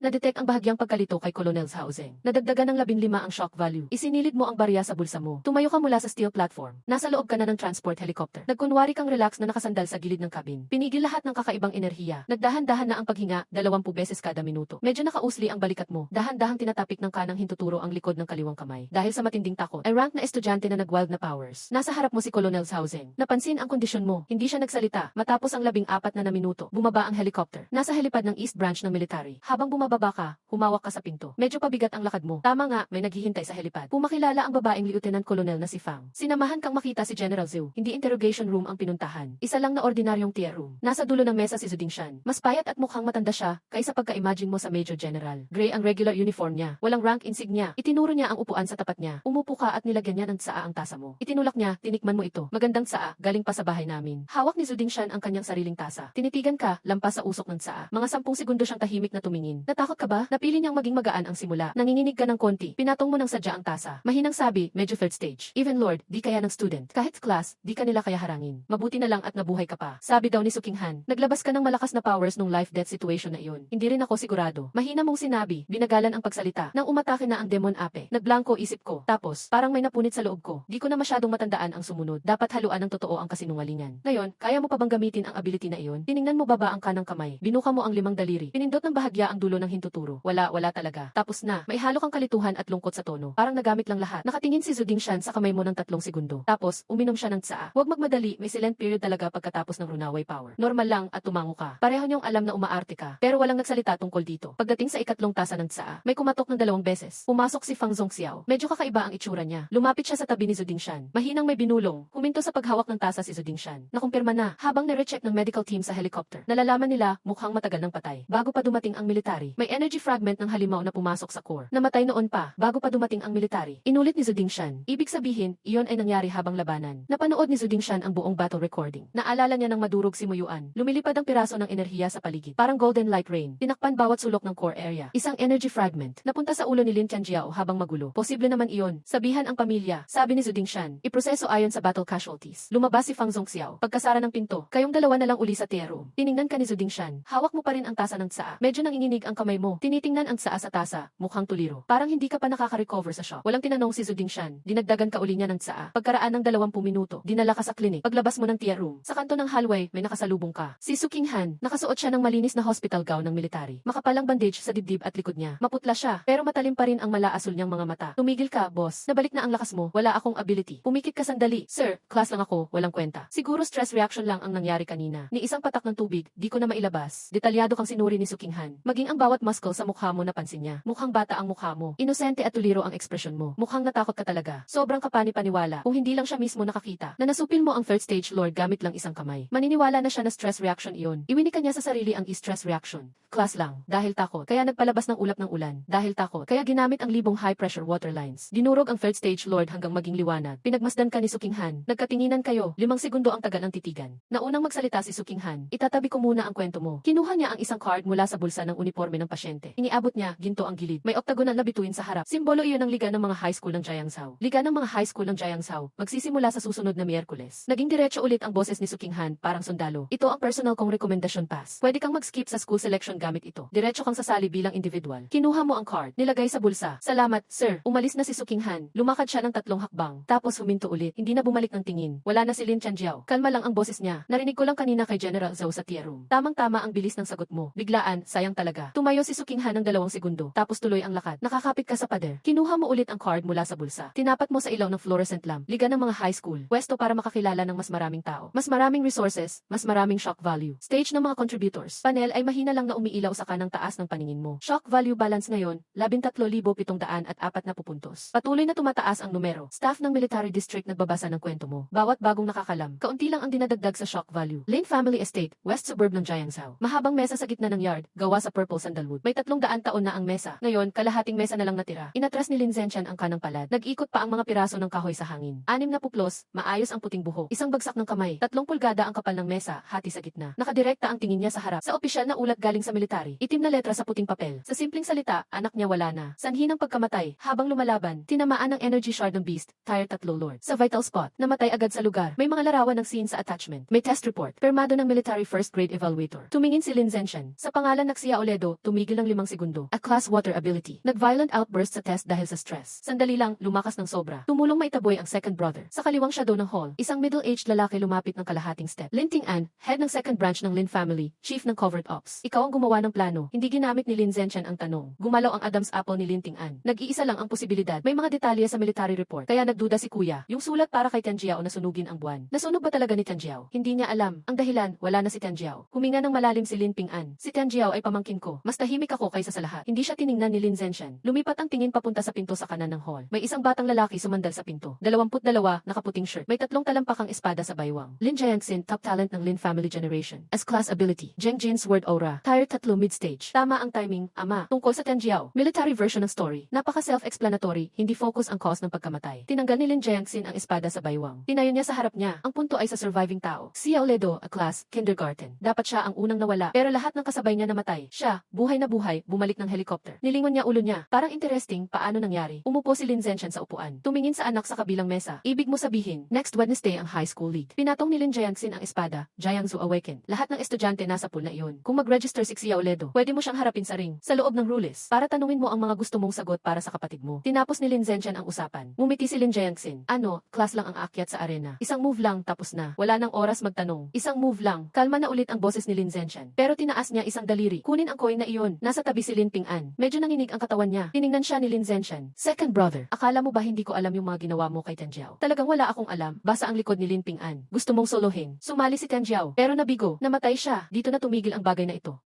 Nadetect ang bahagyang pagkalito kay Colonel Zhao Zeng. Nadagdagan ng 15 ang shock value. Isinilid mo ang barya sa bulsa mo. Tumayo ka mula sa steel platform. Nasa loob ka na ng transport helicopter. Nagkunwari kang relax na nakasandal sa gilid ng cabin. Pinigil lahat ng kakaibang enerhiya. Nagdahan-dahan na ang paghinga, 20 beses kada minuto. Medyo nakausli ang balikat mo. Dahan-dahang tinatapik ng kanang hintuturo ang likod ng kaliwang kamay. Dahil sa matinding takot, ay rank na estudyante na nag-wild na powers. Nasa harap mo si Colonel Zhao Zeng. Napansin ang kondisyon mo. Hindi siya nagsalita. Matapos ang 14 na minuto, bumaba ang helicopter. Nasa helipad ng East Branch ng military. Habang bumababa ka, humawak ka sa pinto. Medyo pabigat ang lakad mo. Tama nga, may naghihintay sa helipad. Pumakilala ang babaeng Lieutenant Colonel na si Fang. Sinamahan kang makita si General Zhu. Hindi interrogation room ang pinuntahan. Isa lang na ordinaryong tier room. Nasa dulo ng mesa si Zudingshan. Mas payat at mukhang matanda siya kaysa pagka-imagine mo sa Major General. Gray ang regular uniform niya. Walang rank insignia. Itinuro niya ang upuan sa tapat niya. Umupo ka at nilagyan niya ng tsaa ang tasa mo. Itinulak niya, tinikman mo ito. Magandang tsaa, galing pa sa bahay namin. Hawak ni Zudingshan ang kanyang sariling tasa. Tinitigan ka, lampas sa usok ng tsaa. Mga 10 segundo siyang tahimik na tumingin. Natakot ka ba? Napili niyang maging magaan ang simula. Nanginginig ka ng konti. Pinatong mo ng sadya ang tasa. Mahinang sabi, medyo third stage. Even Lord, di kaya ng student. Kahit class, di ka nila kaya harangin. Mabuti na lang at nabuhay ka pa. Sabi daw ni Sukinghan. Naglabas ka ng malakas na powers nung life-death situation na iyon. Hindi rin ako sigurado. Mahina mong sinabi, binagalan ang pagsalita. Nang umatake na ang demon ape. Nagblanko isip ko. Tapos, parang may napunit sa loob ko. Di ko na masyadong matandaan ang sumunod. Dapat haluan ng totoo ang kasinungalingan. Ngayon, kaya mo pa bang gamitin ang ability na iyon? Tiningnan mo baba ang kanang kamay. Binuka mo ang 5 daliri. Pinindot ng bahagya ang dulo ng hintuturo. Wala talaga. Tapos na, may halo kang kalituhan at lungkot sa tono. Parang nagamit lang lahat. Nakatingin si Zudingshan sa kamay mo ng 3 segundo. Tapos, uminom siya ng tsaa. Huwag magmadali, may silent period talaga pagkatapos ng runaway power. Normal lang at tumango ka. Pareho niyong alam na umaarte ka. Pero walang nagsalita tungkol dito. Pagdating sa ikatlong tasa ng tsaa, may kumatok ng 2 beses. Pumasok si Fang Zongxiao. Medyo kakaiba ang itsura niya. Lumapit siya sa tabi ni Zudingshan. Mahinang may binulong. Huminto sa paghawak ng tasa si Zudingshan. Nakumpirma na, habang nire-check ng medical team sa helicopter. Nalalaman nila, mukhang matagal ng patay. Bago pa dumating ang military, may energy fragment ng halimaw na pumasok sa core. Namatay noon pa, bago pa dumating ang military. Inulit ni Zudingshan. Ibig sabihin, iyon ay nangyari habang labanan. Napanood ni Zudingshan ang buong battle recording. Naalala niya ng madurog si Muyuan. Lumilipad ang piraso ng enerhiya sa paligid. Parang golden light rain. Tinakpan bawat sulok ng core area. Isang energy fragment. Napunta sa ulo ni Lin Tianjiao habang magulo. Posible naman iyon. Sabihan ang pamilya. Sabi ni Zudingshan. Iproseso ayon sa battle casualties. Lumabas si Fang Zongxiao. Pagkasara ng pinto, kayong dalawa na lang uli sa tier room. Tiningnan ka ni Zudingshan. Hawak mo pa rin ang tasa ng tsaa. Medyo nanginginig ang kamay mo. Tinitingnan ang tsaa sa tasa, mukhang tuliro. Parang hindi ka pa nakaka-recover sa shock. Walang tinanong si Zuding Shan. Dinagdagan ka uli niya ng tsaa. Pagkaraan ng 20 minuto, dinala ka sa klinik. Paglabas mo ng tia room, sa kanto ng hallway, may nakasalubong ka. Si Suking Han, nakasuot siya ng malinis na hospital gown ng military. Makapalang bandage sa dibdib at likod niya. Maputla siya, pero matalim pa rin ang malaasul niyang mga mata. Tumigil ka, boss. Nabalik na ang lakas mo. Wala akong ability. Pumikit ka sandali. Sir, class lang ako, walang kwenta. Siguro stress reaction lang ang nangyari kanina. Ni isang patak ng tubig, di ko na mailabas. Detalyado kang sinuri ni Suking Han. Maging ang bawat muscle sa mukha mo napansin niya. Mukhang bata ang mukha mo. Inosente at tuliro ang ekspresyon mo. Mukhang natakot ka talaga. Sobrang kapani-paniwala. Kung hindi lang siya mismo nakakita na nasupil mo ang third stage lord gamit lang isang kamay. Maniniwala na siya na stress reaction iyon. Iwinika niya sa sarili ang stress reaction. Class lang. Dahil takot. Kaya nagpalabas ng ulap ng ulan. Dahil takot. Kaya ginamit ang libong high-pressure water lines. Dinurog ang third stage lord hanggang maging liwanag. Pinagmasdan ka ni Suking Han. Nagkatinginan kayo. 5 segundo ang tagal ng titigan. Naunang magsalita si Suking Han. Itatabi ko muna ang kwento mo. Kinuha niya ang isang card mula sa bulsa ng uniforme ng pasyente. Iniabot niya, ginto ang gilid. May octagonal na bituin sa harap. Simbolo iyon ng Liga ng mga high school ng Jiangzhou. Liga ng mga high school ng Jiangzhou. Magsisimula sa susunod na Miyerkules. Naging diretso ulit ang boses ni Suking Han, parang sundalo. Ito ang personal kong recommendation pass. Pwede kang mag-skip sa school selection gamit ito. Diretso kang sasali bilang individual. Kinuha mo ang card, nilagay sa bulsa. Salamat, sir. Umalis na si Suking Han. Lumakad siya ng 3 hakbang. Tapos huminto ulit. Hindi na bumalik ng tingin. Wala na si Lin Chanjiao. Kalma lang ang boses niya. Narinig ko lang kanina kay General Zhou sa tea room. Tamang-tama ang bilis ng sagot mo. Biglaan, sayang talaga. Tumayo si Suking Han ng 2 segundo. Tapos tuloy ang lakad. Nakakapit ka sa pader. Kinuha mo ulit ang card mula sa bulsa. Tinapat mo sa ilaw ng fluorescent lamp. Liga ng mga high school. Pwesto para makakilala ng mas maraming tao. Mas maraming resources. Mas maraming shock value. Stage ng mga contributors. Panel ay mahina lang na umiilaw sa kanang taas ng paningin mo. Shock value balance ngayon, 13,740 puntos. Patuloy na tumataas ang numero. Staff ng military district nagbabasa ng kwento mo. Bawat bagong nakakalam, kaunti lang ang dinadagdag sa shock value. Lin Family Estate, West Suburb ng Jiangzhou. Mahabang mesa sa gitna ng yard, gawa sa purple sandalwood. May 300 taon na ang mesa. Ngayon, kalahating mesa na lang natira. Inatras ni Lin Zenshan ang kanang palad. Nag-ikot pa ang mga piraso ng kahoy sa hangin. 6 na puplos, maayos ang puting buhok. Isang bagsak ng kamay. 3 pulgada ang kapal ng mesa, hati sa gitna. Nakadirekta ang tingin niya sa harap. Sa opisyal na ulat galing sa military. Itim na letra sa puting papel. Sa simpleng salita, anak niya wala na. Sanhi ng pagkamatay, habang lumalaban, tinamaan ng energy shard ng beast, Tier 3 Lord. Sa vital spot, namatay agad sa lugar. May mga larawan ng scene sa attachment. May test report, permado ng military first grade evaluator. Tumingin si Lin Zenshan. Sa pangalan ng Xia Oledo, tumigil ng 5 segundo. A class water ability. Nag-violent outburst sa test dahil sa stress. Sandali lang, lumakas ng sobra. Tumulong maitaboy ang second brother. Sa kaliwang shadow ng hall, isang middle-aged lalaki lumapit ng kalahating step. Lin Ting-an, head ng second branch ng Lin family, chief ng covert ops. Ikaw ang gumawa ng plano. Hindi ginamit ni Lin Zenshan ang tanong. Gumalaw ang Adam's apple ni Lin Ting-an. Nag-iisa lang ang posibilidad. May mga detalye sa military report. Kaya nagduda si Kuya. Yung sulat para kay Tianjiao na sunugin ang buwan. Nasunog ba talaga ni Tianjiao? Hindi niya alam. Ang dahilan, wala na si Tianjiao. Huminga ng malalim si Lin Ping-an. Si Tianjiao ay pamangkin ko. Mas tahimik ako kaysa sa lahat. Hindi siya tiningnan ni Lin Zenshan. Lumipat ang tingin papunta sa pinto sa kanan ng hall. May isang batang lalaki sumandal sa pinto. 22, nakaputing shirt. May 3 talampakang espada sa baywang. Lin Jiangxin, top talent ng Lin family generation. As class ability. Zheng Jin's word aura. Tier 3 mid-stage. Tama ang timing, ama. Tungkol sa Tianjiao. Military version ng story. Napaka self-explanatory, hindi focus ang cause ng pagkamatay. Tinanggal ni Lin Jiangxin ang espada sa baywang. Tinayo niya sa harap niya. Ang punto ay sa surviving tao. Xia Oledo, a class, kindergarten. Dapat siya ang unang nawala, pero lahat ng kasabay niya namatay. Siya, buhay na buhay, bumalik ng helicopter. Nilingon niya ulo niya. Parang interesting, paano nangyari? Umupo si Lin Zenshan sa upuan. Tumingin sa anak sa kabilang mesa. Ibig mo sabihin, next Wednesday ang high school league. Pinatong ni Lin Jiangxin ang espada, Jiangsu Awaken. Lahat ng estudyante nasa pool na iyon. Kung mag-register si Xia Oledo, pwede mo siyang harapin sa ring, sa loob ng rules, para tanungin mo ang mga gusto mong sagot para sa kapatid mo. Tinapos ni Lin Zenshan ang usapan. Ngumiti si Lin Jiangxin. Ano, class lang ang aakyat sa arena. Isang move lang, tapos na. Wala nang oras magtanong. Isang move lang. Kalma na ulit ang boses ni Lin Zenshan. Pero tinaas niya isang daliri. Kunin ang coin na iyon. Nasa tabi si Lin Ping-an. Medyo nanginig ang katawan niya. Tiningnan siya ni Lin Zenshan. Second brother. Akala mo ba hindi ko alam yung mga ginawa mo kay Tianjiao? Talagang wala akong alam. Basa ang likod ni Lin Ping-an. Gusto mong solohin. Sumali si Tianjiao. Pero nabigo. Namatay siya. Dito na tumigil ang bagay na ito.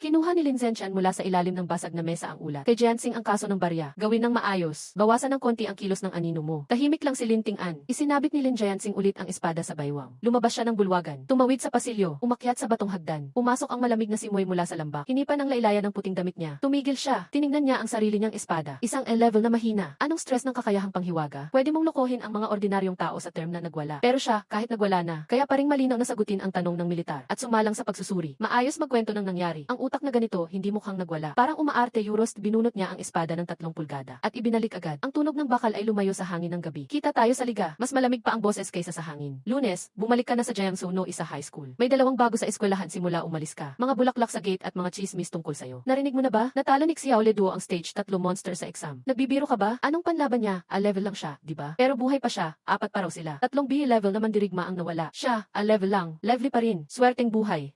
Kinuha ni Lin Zenshan mula sa ilalim ng basag na mesa ang ulat. Kay Jiansing ang kaso ng barya. Gawin ng maayos. Bawasan ng konti ang kilos ng anino mo. Tahimik lang si Lin Ting-an. Isinabit ni Lin Jiansing ulit ang espada sa baywang. Lumabas siya ng bulwagan. Tumawid sa pasilyo. Umakyat sa batong hagdan. Pumasok ang malamig na simoy mula sa lambak. Hinipan ng laylayan ng puting damit niya. Tumigil siya. Tiningnan niya ang sarili niyang espada. Isang level na mahina. Anong stress ng kakayahang panghiwaga? Pwede mong lokohin ang mga ordinaryong tao sa term na nagwala. Pero siya, kahit nagwala na, kaya pa ring malinaw na sagutin ang tanong ng militar at sumalang sa pagsusuri. Maayos magkwento ng nangyari. Ang utak na ganito, hindi mukhang nagwala. Parang umaarte Euros, binunot niya ang espada ng 3 pulgada. At ibinalik agad. Ang tunog ng bakal ay lumayo sa hangin ng gabi. Kita tayo sa liga. Mas malamig pa ang boses kaysa sa hangin. Lunes, bumalik ka na sa Jiangsu no Isa High School. May 2 bago sa eskwelahan simula umalis ka. Mga bulaklak sa gate at mga chismis tungkol sa'yo. Narinig mo na ba? Natalo ni Xiao Leduo ang stage 3 monster sa exam. Nagbibiro ka ba? Anong panlaban niya? A level lang siya, di ba? Pero buhay pa siya. 4 pa raw sila. 3 B level naman dirigma ang nawala. Siya, a level lang. Lively pa rin. Swerteng buhay.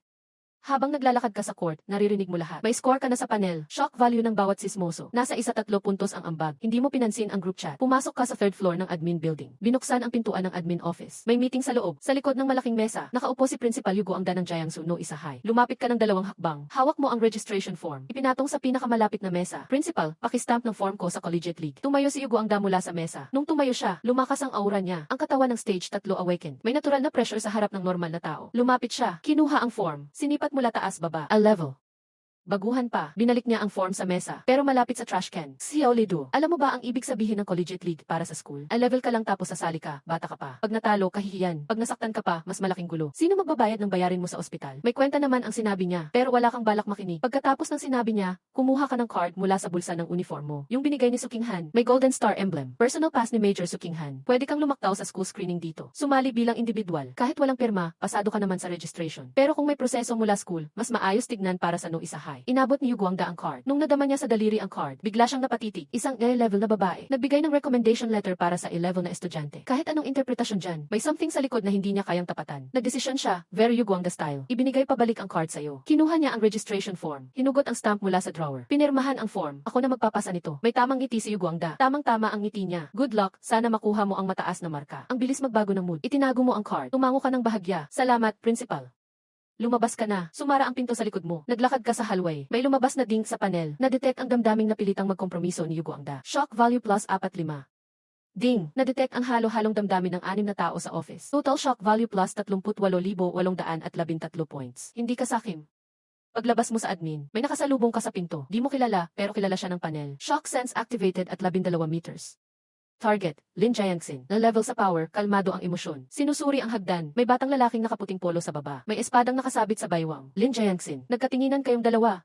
Habang naglalakad ka sa court, naririnig mo lahat. May score ka na sa panel. Shock value ng bawat sismoso. Nasa 3 puntos ang ambag. Hindi mo pinansin ang group chat. Pumasok ka sa 3rd floor ng admin building. Binuksan ang pintuan ng admin office. May meeting sa loob. Sa likod ng malaking mesa, nakaupo si Principal Yugo Angda ng Jiangsu no Isa High. Lumapit ka ng 2 hakbang. Hawak mo ang registration form. Ipinatong sa pinakamalapit na mesa. Principal, pakistamp ng form ko sa Collegiate League. Tumayo si Yugo Angda mula sa mesa. Nung tumayo siya, lumakas ang aura niya. Ang katawan ng stage 3 awakened. May natural na pressure sa harap ng normal na tao. Lumapit siya. Kinuha ang form. Sinipat mula taas baba. A level. Baguhan pa, binalik niya ang form sa mesa, pero malapit sa trash can. Xiao Lidu, alam mo ba ang ibig sabihin ng Collegiate League para sa school? A level ka lang tapos sasali ka, bata ka pa. Pag natalo, kahihiyan. Pag nasaktan ka pa, mas malaking gulo. Sino magbabayad ng bayarin mo sa ospital? May kwenta naman ang sinabi niya, pero wala kang balak makinig. Pagkatapos ng sinabi niya, kumuha ka ng card mula sa bulsa ng uniform mo. Yung binigay ni Sukinghan, may golden star emblem. Personal pass ni Major Sukinghan. Pwede kang lumaktaw sa school screening dito. Sumali bilang individual. Kahit walang pirma, pasado ka naman sa registration. Pero kung may proseso mula school, mas maayos tignan para sa no Isa High. Inabot ni Yugo ang card. Nung nadama niya sa daliri ang card, bigla siyang napatitig. Isang A-level na babae. Nagbigay ng recommendation letter para sa A-level na estudyante. Kahit anong interpretasyon dyan, may something sa likod na hindi niya kayang tapatan. Nagdesisyon siya, very Yuguangda style. Ibinigay pabalik ang card sa'yo. Kinuha niya ang registration form. Hinugot ang stamp mula sa drawer. Pinirmahan ang form. Ako na magpapasa nito. May tamang ngiti si Yuguangda. Tamang-tama ang ngiti niya. Good luck, sana makuha mo ang mataas na marka. Ang bilis magbago ng mood. Itinago mo ang card. Tumango ka ng bahagya. Salamat, principal. Lumabas ka na. Sumara ang pinto sa likod mo. Naglakad ka sa hallway. May lumabas na ding sa panel. Na-detect ang damdaming napilitang magkompromiso ni Yugo Angda. Shock value plus 45. Ding! Na-detect ang halo-halong damdamin ng 6 na tao sa office. Total shock value plus 38,813 points. Hindi ka sakim. Paglabas mo sa admin, may nakasalubong ka sa pinto. Di mo kilala, pero kilala siya ng panel. Shock sense activated at 12 meters. Target, Lin Jiangxin. Na level sa power, kalmado ang emosyon. Sinusuri ang hagdan. May batang lalaking nakaputing polo sa baba. May espadang nakasabit sa baywang. Lin Jiangxin. Nagkatinginan kayong dalawa.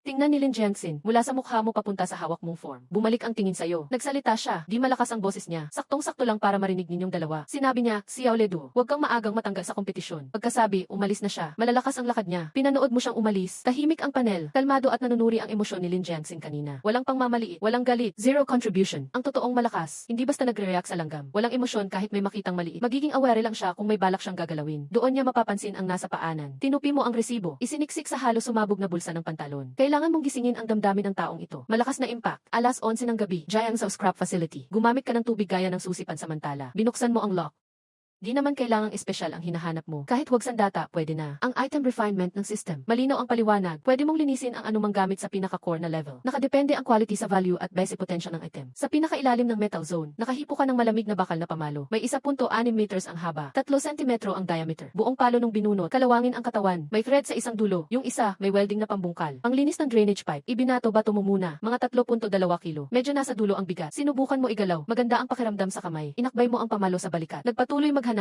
Tingnan ni Lin Jiangxin, mula sa mukha mo papunta sa hawak mong form. Bumalik ang tingin sa'yo. Nagsalita siya, di malakas ang boses niya. Saktong-sakto lang para marinig ninyong dalawa. Sinabi niya, Xiao Ledu, huwag kang maagang matanggal sa kompetisyon. Pagkasabi, umalis na siya. Malalakas ang lakad niya. Pinanood mo siyang umalis. Tahimik ang panel. Kalmado at nanunuri ang emosyon ni Lin Jiangxin kanina. Walang pangmamaliit, walang galit, zero contribution. Ang totoong malakas, hindi basta nagre-react sa langgam. Walang emosyon kahit may makitang maliit. Magiging aware lang siya kung may balak siyang gagalawin. Doon niya mapapansin ang nasa paanan. Tinupi mo ang resibo. Isiniksik sa halos sumabog na bulsa ng pantalon. Kailangan mong gisingin ang damdamin ng taong ito. Malakas na impact. Alas 11 ng gabi, Jiangsu scrap facility. Gumamit ka ng tubig gaya ng susi pansamantala. Binuksan mo ang lock. Di naman kailangang espesyal ang hinahanap mo. Kahit wag sandata, pwede na. Ang item refinement ng system. Malinaw ang paliwanag. Pwede mong linisin ang anumang gamit sa pinaka-core na level. Nakadepende ang quality sa value at basic potential ng item. Sa pinakailalim ng metal zone, nakahipo ka ng malamig na bakal na pamalo. May 1.6 meters ang haba, 3 sentimetro ang diameter. Buong palo ng binunot, kalawangin ang katawan. May thread sa isang dulo. Yung isa, may welding na pambungkal. Ang linis ng drainage pipe, ibinato-bato mo muna. Mga 3.2 kilo. Medyo nasa dulo ang bigat. Sinubukan mo igalaw. Maganda ang pakiramdam sa kamay. Inakbay mo ang pamalo sa balikat. Nagpatuloy maghanap.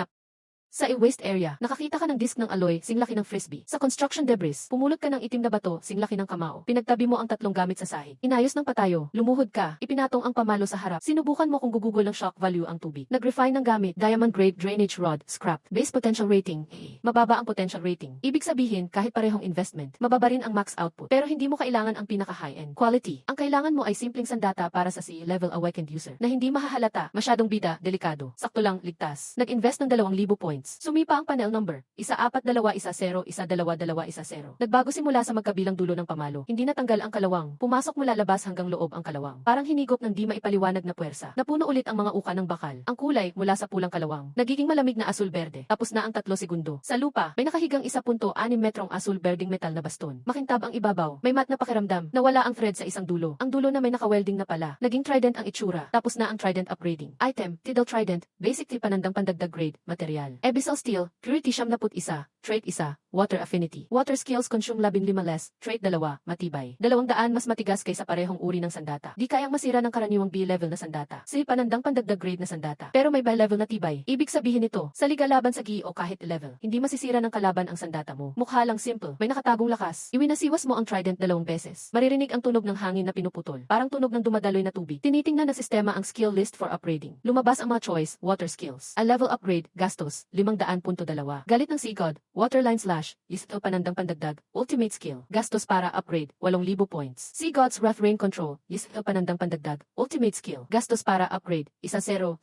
Sa waste area, nakakita ka ng disk ng alloy, singlaki ng frisbee. Sa construction debris, pumulot ka ng itim na bato, singlaki ng kamao. Pinagtabi mo ang 3 gamit sa sahig. Inayos ng patayo, lumuhod ka, ipinatong ang pamalo sa harap. Sinubukan mo kung gugugol ng shock value ang tubig. Nag-refine ng gamit, diamond grade drainage rod, scrap. Base potential rating, mababa ang potential rating. Ibig sabihin, kahit parehong investment, mababa rin ang max output. Pero hindi mo kailangan ang pinaka high-end quality. Ang kailangan mo ay simpleng sandata para sa C-level awakened user na hindi mahahalata, masyadong bida, delikado, sakto lang, ligtas. Nag-invest ng 2,000 points. Sumipa ang panel number. 142110, 122110. Nagbago simula sa magkabilang dulo ng pamalo. Hindi natanggal ang kalawang. Pumasok mula labas hanggang loob ang kalawang. Parang hinigop ng di maipaliwanag na puwersa. Napuno ulit ang mga uka ng bakal. Ang kulay mula sa pulang kalawang. Nagiging malamig na asul-berde. Tapos na ang 3 segundo. Sa lupa, may nakahigang 1.6 metrong asul-berding metal na baston. Makintab ang ibabaw. May mat na pakiramdam. Nawala ang thread sa isang dulo. Ang dulo na may naka-welding na pala. Naging trident ang itsura. Tapos na ang trident upgrading. Item, Tidal Trident, basic panandang pandagdag grade, material. Abyssal steel, purity 71, Trait 1, Water Affinity. Water skills consume 15 less, trait 2, Matibay. 200 mas matigas kaysa parehong uri ng sandata. Di kayang masira ng karaniwang B-level na sandata. C. Panandang pandagdag grade na sandata. Pero may B-level na tibay. Ibig sabihin nito, sa liga laban sa GI o kahit level, hindi masisira ng kalaban ang sandata mo. Mukha lang simple, may nakatagong lakas. Iwinasiwas mo ang trident 2 beses. Maririnig ang tunog ng hangin na pinuputol, parang tunog ng dumadaloy na tubig. Tinitingnan na sistema ang skill list for upgrading. Lumabas ang mga choice, water skills. A level upgrade, gastos, 500.2. Galit ng Sea God, Waterline Slash, ito panandang pandagdag, ultimate skill. Gastos para upgrade, 8,000 points. Sea God's Rough Rain Control, ito panandang pandagdag, ultimate skill. Gastos para upgrade, 10,000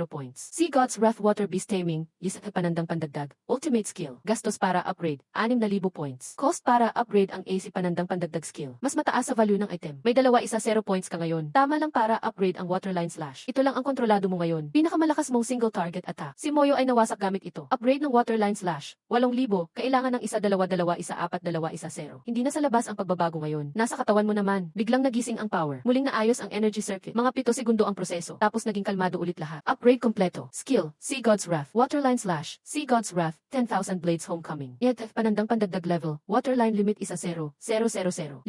points. Sea God's Rough Water Beast Taming, ito panandang pandagdag, ultimate skill. Gastos para upgrade, 6,000 points. Cost para upgrade ang AC panandang pandagdag skill. Mas mataas sa value ng item. May dalawa 10 points ka ngayon. Tama lang para upgrade ang Waterline Slash. Ito lang ang kontrolado mo ngayon. Pinakamalakas mong single target attack. Si Moyo ay nawasak gamit ito. Upgrade ng Waterline Slash. 8,000, kailangan ng 1-2-2, 1-4-2, 1-0. Hindi na sa labas ang pagbabago ngayon. Nasa katawan mo naman. Biglang nagising ang power. Muling naayos ang energy circuit. Mga 7 segundo ang proseso. Tapos naging kalmado ulit lahat. Upgrade kompleto. Skill, Sea God's Wrath. Waterline Slash. Sea God's Wrath. 10,000 Blades Homecoming. Yet, panandang pandagdag level. Waterline limit 10,000. 50,000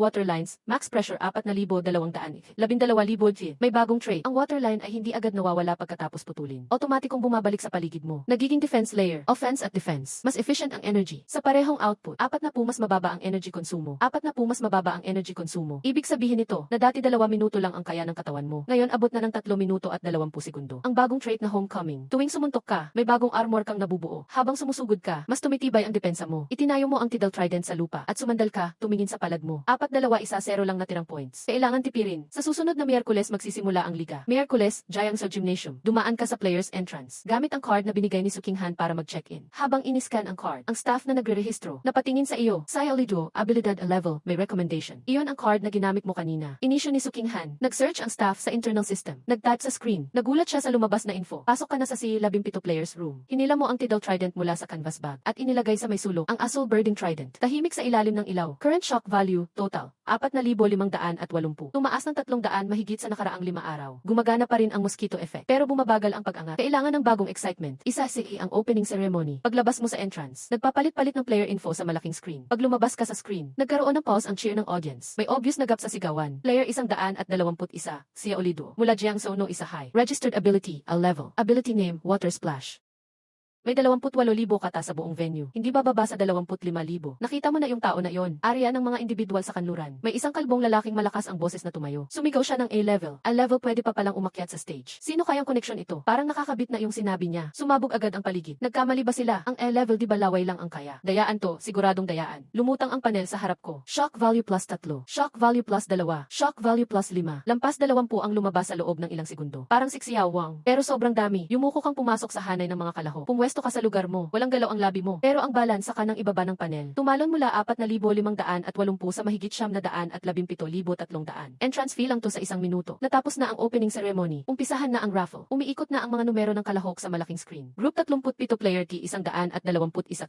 waterlines. Max pressure 4,200. 12,000. May bagong trait. Ang waterline ay hindi agad nawawala pagkatapos putulin. Otomatikong bumabalik sa paligid mo. Nagiging defense layer. Offense at defense. Mas efficient ang energy. Sa parehong output, 4 na po mas mababa ang energy konsumo. 4 na po mas mababa ang energy konsumo. Ibig sabihin nito, na dati 2 minuto lang ang kaya ng katawan mo. Ngayon abot na ng 3 minuto at 20 segundo. Ang bagong trait na homecoming. Tuwing sumuntok ka, may bagong armor kang nabubuo. Habang sumusugod ka, mas tumitibay ang depensa mo. Itinayo mo ang Tidal Trident sa lupa at sumandal ka, tumingin sa palad mo. 4-2-1-0 lang natirang points. Kailangan tipirin. Sa susunod na Miyerkules magsisimula ang liga. Miyerkules, Jayang sa gymnasium. Dumaan ka sa player's entrance. Gamit ang card na binigay ni Sukinghan para mag-check-in. Habang iniscan ang card, ang staff na nagre-rehistro, napatingin sa iyo. Sayolido, abilidad a level, may recommendation. Iyon ang card na ginamit mo kanina. Inisyo ni Sukinghan. Nag-search ang staff sa internal system. Nag-type sa screen. Nagulat siya sa lumabas na info. Pasok ka na sa C-17 player's room. Hinila mo ang Tidal Trident mula sa canvas bag at inilagay sa may sulok ang Azul Birding Trident. Tahimik sa ilalim ng ilaw. Current shock value, total, 4,580. Tumaas ng 300 mahigit sa nakaraang 5 araw. Gumagana pa rin ang mosquito effect. Pero bumabagal ang pag-angat. Kailangan ng bagong excitement. Isa si ang opening ceremony. Paglabas mo sa entrance, nagpapalit-palit ng player info sa malaking screen. Pag lumabas ka sa screen, nagkaroon ng pause ang cheer ng audience. May obvious na gap sa sigawan. Player 121, Sia Olido. Mula Jiangsu no isa high. Registered ability, a level. Ability name, Water Splash. May 28,000 kata sa buong venue. Hindi bababa sa 25,000. Nakita mo na yung tao na yon. Area ng mga individual sa kanluran. May isang kalbong lalaking malakas ang boses na tumayo. Sumigaw siya ng A-level. A-level pwede pa palang umakyat sa stage. Sino kayang koneksyon ito? Parang nakakabit na yung sinabi niya. Sumabog agad ang paligid. Nagkamali ba sila? Ang A-level di ba laway lang ang kaya? Dayaan to, siguradong dayaan. Lumutang ang panel sa harap ko. Shock value plus 3. Shock value plus 2. Shock value plus 5. Lampas 20 ang lumabas sa loob ng ilang segundo. Parang siksiyawang. Pero sobrang dami. Yumuko kang pumasok sa hanay ng mga kalaho. Pumwesto ka sa lugar mo. Walang galaw ang labi mo. Pero ang balansa ka ng ibaba ng panel. Tumalon mula 4,580 sa mahigit 717,300. Entrance fee lang to sa 1 minuto. Natapos na ang opening ceremony. Umpisahan na ang raffle. Umiikot na ang mga numero ng kalahok sa malaking screen. Group 37 player key 121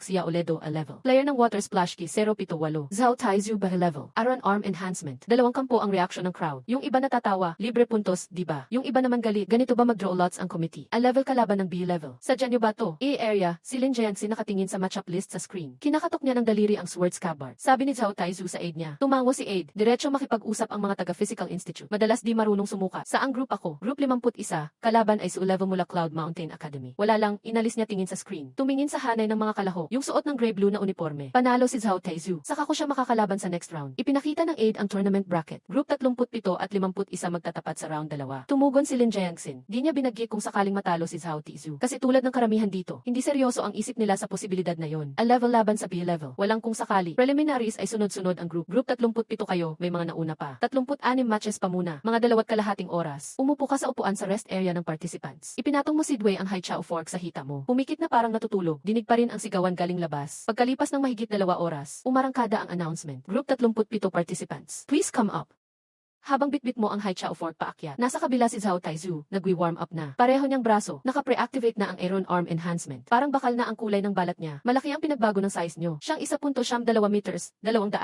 Sia Oledo a level. Player ng Water Splash key 078. Zhao Taizu ba level. Aron Arm Enhancement. 2 kampo ang reaction ng crowd. Yung iba natatawa, libre puntos, diba? Yung iba naman galit, ganito ba mag-draw lots ang committee? A level kalaban ng B level. Sadya nyo ba to? A area, si Lin Jiangxin nakatingin sa matchup list sa screen. Kinakatok niya ng daliri ang sword scabbard. Sabi ni Zhao Taizu sa aide niya. Tumango si aide. Diretso makipag-usap ang mga taga-Physical Institute. Madalas di marunong sumuka. Sa ang group ako, group 51, kalaban ay su level mula Cloud Mountain Academy. Wala lang, inalis niya tingin sa screen. Tumingin sa hanay ng mga kalaho. Yung suot ng gray-blue na uniforme. Panalo si Zhao Taizu. Saka ko siya makakalaban sa next round. Ipinakita ng aide ang tournament bracket. Group 37 at 51 magtatapat sa round 2. Tumugon si Lin Jiangxin. Di niya binaggi kung sakaling matalo si Zhao Taizu. Kasi tulad ng karamihan dito, hindi seryoso ang isip nila sa posibilidad na yon. A level laban sa B level. Walang kung sakali. Preliminaries ay sunod-sunod ang group. Group 37 kayo, may mga nauna pa. 36 matches pa muna. Mga 2.5 oras. Umupo ka sa upuan sa rest area ng participants. Ipinatong mo sidway ang high chow fork sa hita mo. Pumikit na parang natutulog. Dinig pa rin ang sigawan galing labas. Pagkalipas ng mahigit 2 oras, umarangkada ang announcement. Group 37 participants. Please come up. Habang bitbit mo ang Haichao Fork paakyat, nasa kabila si Zhao Taizu, nagwi-warm up na. Pareho niyang braso, naka-pre-activate na ang Aeron Arm Enhancement. Parang bakal na ang kulay ng balat niya. Malaki ang pinagbago ng size niyo. Siyang 1.2 meters, 220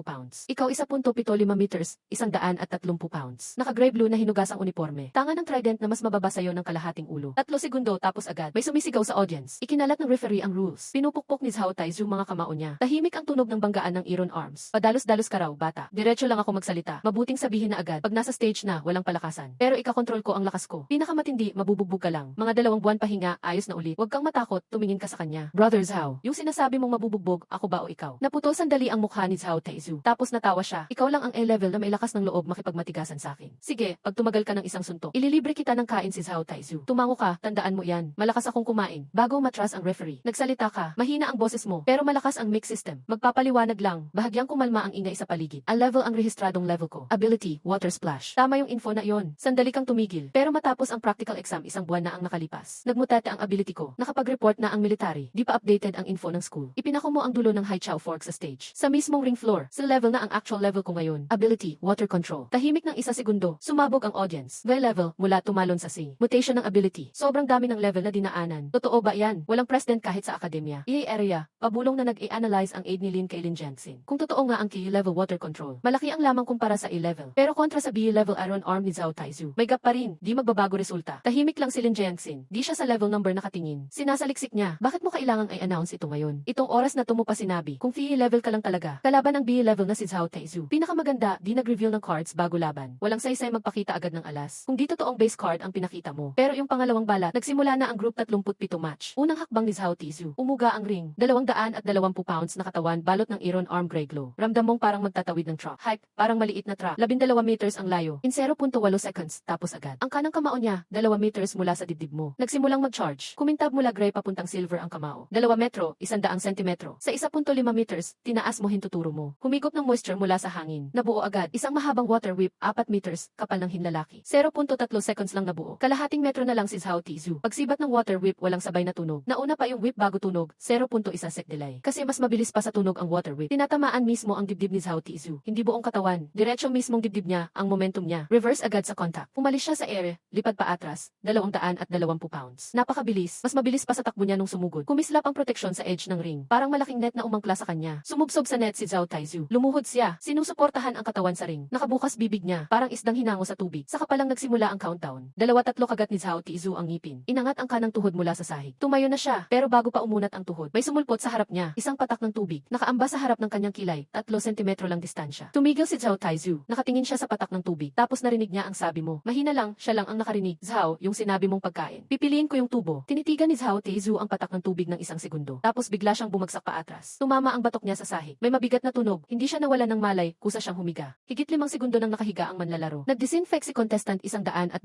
pounds. Ikaw 1.75 meters, 130 pounds. Naka-gray blue na hinugasang uniforme. Tanga ng trident na mas mababa sa'yo ng kalahating ulo. 3 segundo tapos agad, may sumisigaw sa audience. Ikinalat ng referee ang rules. Pinupukpok ni Zhao Taizu mga kamao niya. Tahimik ang tunog ng banggaan ng Aeron Arms. Padalos-dalos ka raw, bata. Diretso lang ako magsalita. Mabuting sabihin na agad. Pag nasa stage na, walang palakasan. Pero ikakontrol ko ang lakas ko. Pinakamatindi, mabubugbog ka lang. Mga 2 buwan pahinga, ayos na ulit. Huwag kang matakot, tumingin ka sa kanya. Brother Zhao, yung sinasabi mong mabubugbog, ako ba o ikaw? Naputol sandali ang mukha ni Zhao Taizu. Tapos natawa siya. Ikaw lang ang A-level na may lakas ng loob makipagmatigasan sa akin. Sige, pag tumagal ka ng isang suntok, ililibre kita ng kain si Zhao Taizu. Tumango ka, tandaan mo yan. Malakas akong kumain. Bago matras ang referee. Nagsalita ka, mahina ang boses mo, pero malakas ang mic system. Magpapaliwanag lang, bahagyang kumalma ang ingay sa paligid. A-level ang rehistradong level ko. Ability, water splash. Tama yung info na yon. Sandali kang tumigil. Pero matapos ang practical exam, 1 buwan na ang nakalipas. Nagmutete ang ability ko. Nakapag-report na ang military. Di pa updated ang info ng school. Ipinako mo ang dulo ng Haichao Fork sa stage. Sa mismong ring floor, sa level na ang actual level ko ngayon. Ability, water control. Tahimik ng 1 segundo. Sumabog ang audience. Well level, mula tumalon sa C. Mutation ng ability. Sobrang dami ng level na dinaanan. Totoo ba yan? Walang president kahit sa akademya. EA area, pabulong na nag-i-analyze ang aid ni Lin kay Lin Jensen. Kung totoo nga ang key level water control, malaki ang lamang kumpara sa A-level. Pero kontra sa B-level Iron Arm ni Zhao Taizu, may gap pa rin, di magbabago resulta. Tahimik lang si Lin Jensen, di siya sa level number nakatingin. Sinasaliksik niya, bakit mo kailangang i-announce ito ngayon? Itong oras na to mo pa sinabi, kung FE level ka lang talaga, kalaban ng B-level na si Zhao Taizu. Pinakamaganda, di nag-reveal ng cards bago laban. Walang saysay magpakita agad ng alas. Kung di totoong base card ang pinakita mo. Pero yung pangalawang balat, nagsimula na ang group 37 match. Unang hakbang ni Zhao Taizu, umuga ang ring, 220 pounds na katawan balot ng Iron Arm Grey Glow. Ramdam mong parang magtatawid ng truck. Hype, parang maliit na truck. 12 meters ang layo. In 0.8 seconds, tapos agad. Ang kanang kamao niya, 2 meters mula sa dibdib mo. Nagsimulang mag-charge. Kumintab mula gray papuntang silver ang kamao. 2 metro, 100 sentimetro. Sa 1.5 meters, tinaas mo hintuturo mo. Humigop ng moisture mula sa hangin. Nabuo agad. Isang mahabang water whip, 4 meters, kapal ng hinlalaki. 0.3 seconds lang nabuo. Kalahating metro na lang si Zhao Taizu. Pagsibat ng water whip, walang sabay na tunog. Nauna pa yung whip bago tunog, 0.1 sec delay. Kasi mas mabilis pa sa tunog ang water whip. Tinatamaan mismo ang dibdib ni Zhao Taizu. Hindi buong katawan, diretso mismong dibdib niya, ang momentum niya. Reverse agad sa contact. Umalis siya sa ere, lipad pa atras, 220 pounds. Napakabilis, mas mabilis pa sa takbo niya nung sumugod. Kumislap ang proteksyon sa edge ng ring. Parang malaking net na umangkla sa kanya. Sumubsob sa net si Zhao Taizu. Lumuhod siya, sinusuportahan ang katawan sa ring. Nakabukas bibig niya, parang isdang hinango sa tubig. Saka palang nagsimula ang countdown. 2-3 kagat ni Zhao Taizu ang ngipin. Inangat ang kanang tuhod mula sa sahig. Tumayo na siya, pero bago pa umunat ang tuhod, may sumulpot sa harap niya, isang patak ng tubig. Nakaamba sa harap ng kanyang kilay, 3 sentimetro lang distansya. Tumigil si Zhao Taizu. Nakatingin siya sa patak ng tubig. Tapos narinig niya ang sabi mo. Mahina lang, siya lang ang nakarinig. Zhao, yung sinabi mong pagkain. Pipiliin ko yung tubo. Tinitigan ni Zhao Taizu ang patak ng tubig ng 1 segundo. Tapos bigla siyang bumagsak pa atras. Tumama ang batok niya sa sahig. May mabigat na tunog. Hindi siya nawalan ng malay, kusa siyang humiga. Higit 5 segundo nang nakahiga ang manlalaro. Nag-disinfect si contestant 121.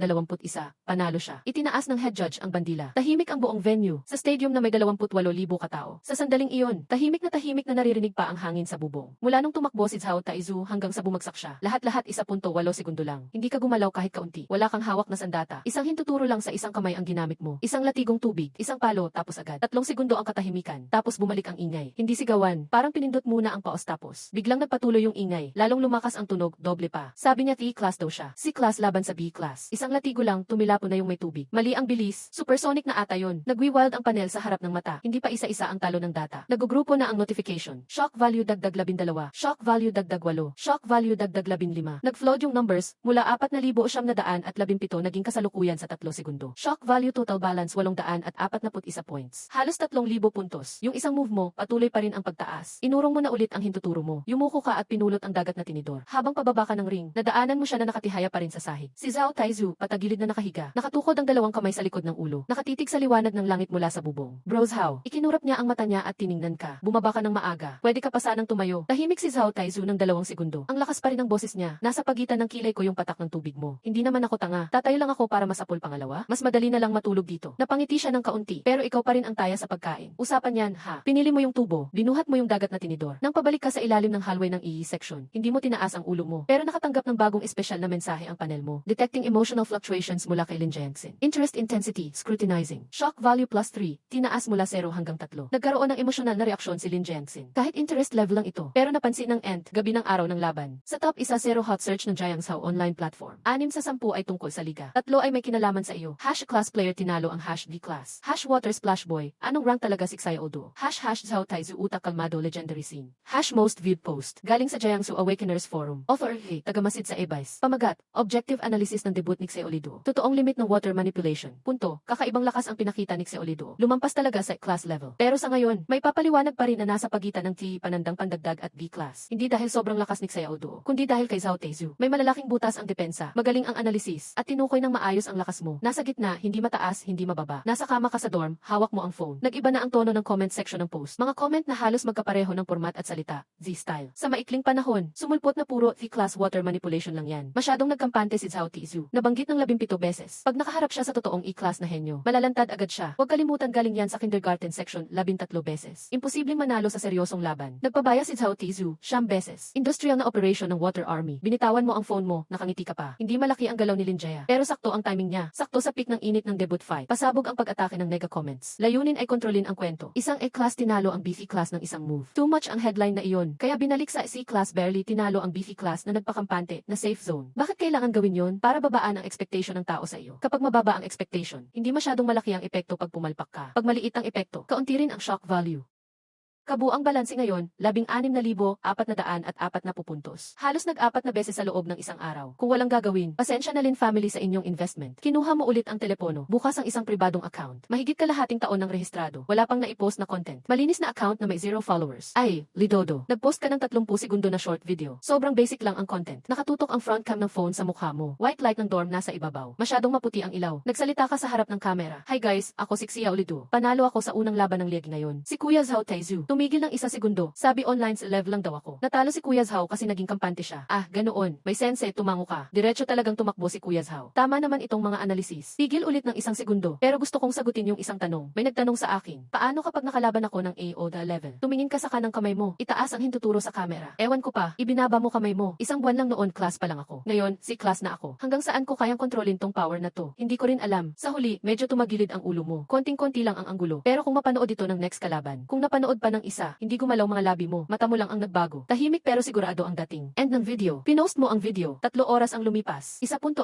Panalo siya. Itinaas ng head judge ang bandila. Tahimik ang buong venue. Sa stadium na may 28,000 katao. Sa sandaling iyon, tahimik na naririnig pa ang hangin sa bubong. Mula nung tumakbo si Zhao Taizu hanggang sa bumagsak siya. Lahat-lahat 1.8 segundo lang. Hindi ka gumalaw kahit kaunti. Wala kang hawak na sandata. Isang hintuturo lang sa isang kamay ang ginamit mo. Isang latigong tubig, isang palo, tapos agad. 3 segundo ang katahimikan. Tapos bumalik ang ingay. Hindi sigawan. Parang pinindot muna ang paos tapos. Biglang nagpatuloy yung ingay. Lalong lumakas ang tunog, doble pa. Sabi niya C-class daw siya. C-class laban sa B-class. Isang latigo lang, tumilapo na yung may tubig. Mali ang bilis. Supersonic na ata yon. Nagwi-wild ang panel sa harap ng mata. Hindi pa isa-isa ang talo ng data. Nagugrupo na ang notification. Shock value dagdag 12. Shock value dagdag 8. Shock value dagdag 15. Nag-float yung numbers mula 4,917 naging kasalukuyan sa 3 segundo. Shock value total balance 841 points. Halos 3,000 puntos. Yung isang move mo, patuloy pa rin ang pagtaas. Inurong mo na ulit ang hintuturo mo. Yumuko ka at pinulot ang dagat na tinidor. Habang pababa ka ng ring, nadaanan mo siya na nakatihaya pa rin sa sahig. Si Zhao Taizu, patagilid na nakahiga. Nakatukod ang 2 kamay sa likod ng ulo. Nakatitig sa liwanag ng langit mula sa bubong. Bro Zhao, ikinurap niya ang mata niya at tiningnan ka. Bumaba ka ng maaga. Pwede ka pa sanang tumayo. Tahimik si Zhao Taizu ng 2 segundo. Ang lakas pa rin ng boses niya. Nasa pagitan ng kilay ko yung patak ng tubig mo. Hindi naman ako tanga. Tatayo lang ako para masapol pangalawa. Mas madali na lang matulog dito. Napangiti siya ng kaunti. Pero ikaw pa rin ang taya sa pagkain. Usapan yan, ha? Pinili mo yung tubo. Binuhat mo yung dagat na tinidor. Nang pabalik ka sa ilalim ng hallway ng EE section, hindi mo tinaas ang ulo mo. Pero nakatanggap ng bagong espesyal na mensahe ang panel mo. Detecting emotional fluctuations mula kay Lin Jensen. Interest intensity, scrutinizing. Shock value +3, tinaas mula 0 hanggang 3. Nagkaroon ng emosyonal na reaksyon si Lin Jensen. Kahit interest level lang ito. Pero napansin ng Ent, gabi ng araw ng laban. Sa top isa 0 hot search ng Jiangzhou online platform. 6 sa 10 ay tungkol sa liga. 3 ay may kinalaman sa iyo. Class player tinalo ang D-class. Water splash boy. Anong rank talaga si Xiao Odo? Zhao Taizu Uta Kalmado legendary scene. Most viewed post. Galing sa Jiangsu Awakeners Forum. Author tagamasid sa Ebice. Pamagat. Objective analysis ng debut ni Xiaolido. Totoong limit ng water manipulation. Punto. Kakaibang lakas ang pinakita ni Xiaolido. Lumampas talaga sa class level. Pero sa ngayon, may papaliwanag pa rin na nasa pagitan ng panandang pandagdag at B-class. Hindi dahil sobrang lakas ni Xiaolido, kundi dahil kay Zhao Taizu. May malalaking butas ang depensa, magaling ang analysis, at tinukoy ng maayos ang lakas mo. Nasa gitna, hindi mataas, hindi mababa. Nasa kama ka sa dorm, hawak mo ang phone. Nag-iba na ang tono ng comment section ng post. Mga comment na halos magkapareho ng format at salita. Z-style. Sa maikling panahon, sumulpot na puro D-class water manipulation lang yan. Masyadong nagkampante si Zhao Taizu. Nabanggit ng 17 beses. Pag nakaharap siya sa totoong E-class na henyo, malalantad agad siya. Huwag kalimutan galing yan sa kindergarten section 13 beses. Imposibleng manalo sa seryosong laban. Nagpabaya si Zhao Taizu 9 beses. Industrial na operation ng Water Army. Binitawan mo ang phone mo, nakangiti ka pa. Hindi malaki ang galaw ni Linjaya. Pero sakto ang timing niya. Sakto sa peak ng init ng debut fight. Pasabog ang pag-atake ng nega comments. Layunin ay kontrolin ang kwento. Isang A-class tinalo ang B-class ng isang move. Too much ang headline na iyon. Kaya binalik sa C-class barely tinalo ang B-class na nagpakampante na safe zone. Bakit kailangan gawin yon? Para babaan ang expectation ng tao sa iyo. Kapag mababa ang expectation, hindi masyadong malaki ang epekto pag pumalpak ka. Pag maliit ang epekto, kaunti rin ang shock value. Kabuang balanse ngayon, 16,440 puntos. Halos nag-4 na beses sa loob ng isang araw. Kung walang gagawin, pasensya na rin family sa inyong investment. Kinuha mo ulit ang telepono, bukas ang isang pribadong account. Mahigit kalahating taon ng rehistrado. Wala pang naipost na content. Malinis na account na may 0 followers. Ay, Lidodo. Nagpost ka ng 30 segundo na short video. Sobrang basic lang ang content. Nakatutok ang front cam ng phone sa mukha mo. White light ng dorm nasa ibabaw. Masyadong maputi ang ilaw. Nagsalita ka sa harap ng camera. Hi guys, ako si Xiaolido. Panalo ako sa unang laban ng league ngayon. Si Kuya Zhao Taizu. Tumigil ng 1 segundo. Sabi online sa level lang daw ako. Natalo si Kuya Zhao kasi naging kampante siya. Ah, ganoon. May sense, tumango ka. Diretso talagang tumakbo si Kuya Zhao. Tama naman itong mga analysis. Pigil ulit ng 1 segundo. Pero gusto kong sagutin yung isang tanong. May nagtanong sa akin. Paano kapag nakalaban ako ng AODA level? Tumingin ka sa kanang kamay mo. Itaas ang hintuturo sa camera. Ewan ko pa. Ibinaba mo kamay mo. 1 buwan lang noon class pa lang ako. Ngayon, si class na ako. Hanggang saan ko kayang kontrolin tong power na to? Hindi ko rin alam. Sa huli, medyo tumagilid ang ulo mo. Konting-konti lang ang anggulo. Pero kung mapanood ito ng next kalaban, kung napanood pa ng isa, hindi gumalaw mga labi mo, mata mo lang ang nagbago. Tahimik pero sigurado ang dating. End ng video. Pinost mo ang video. 3 oras ang lumipas. 1.42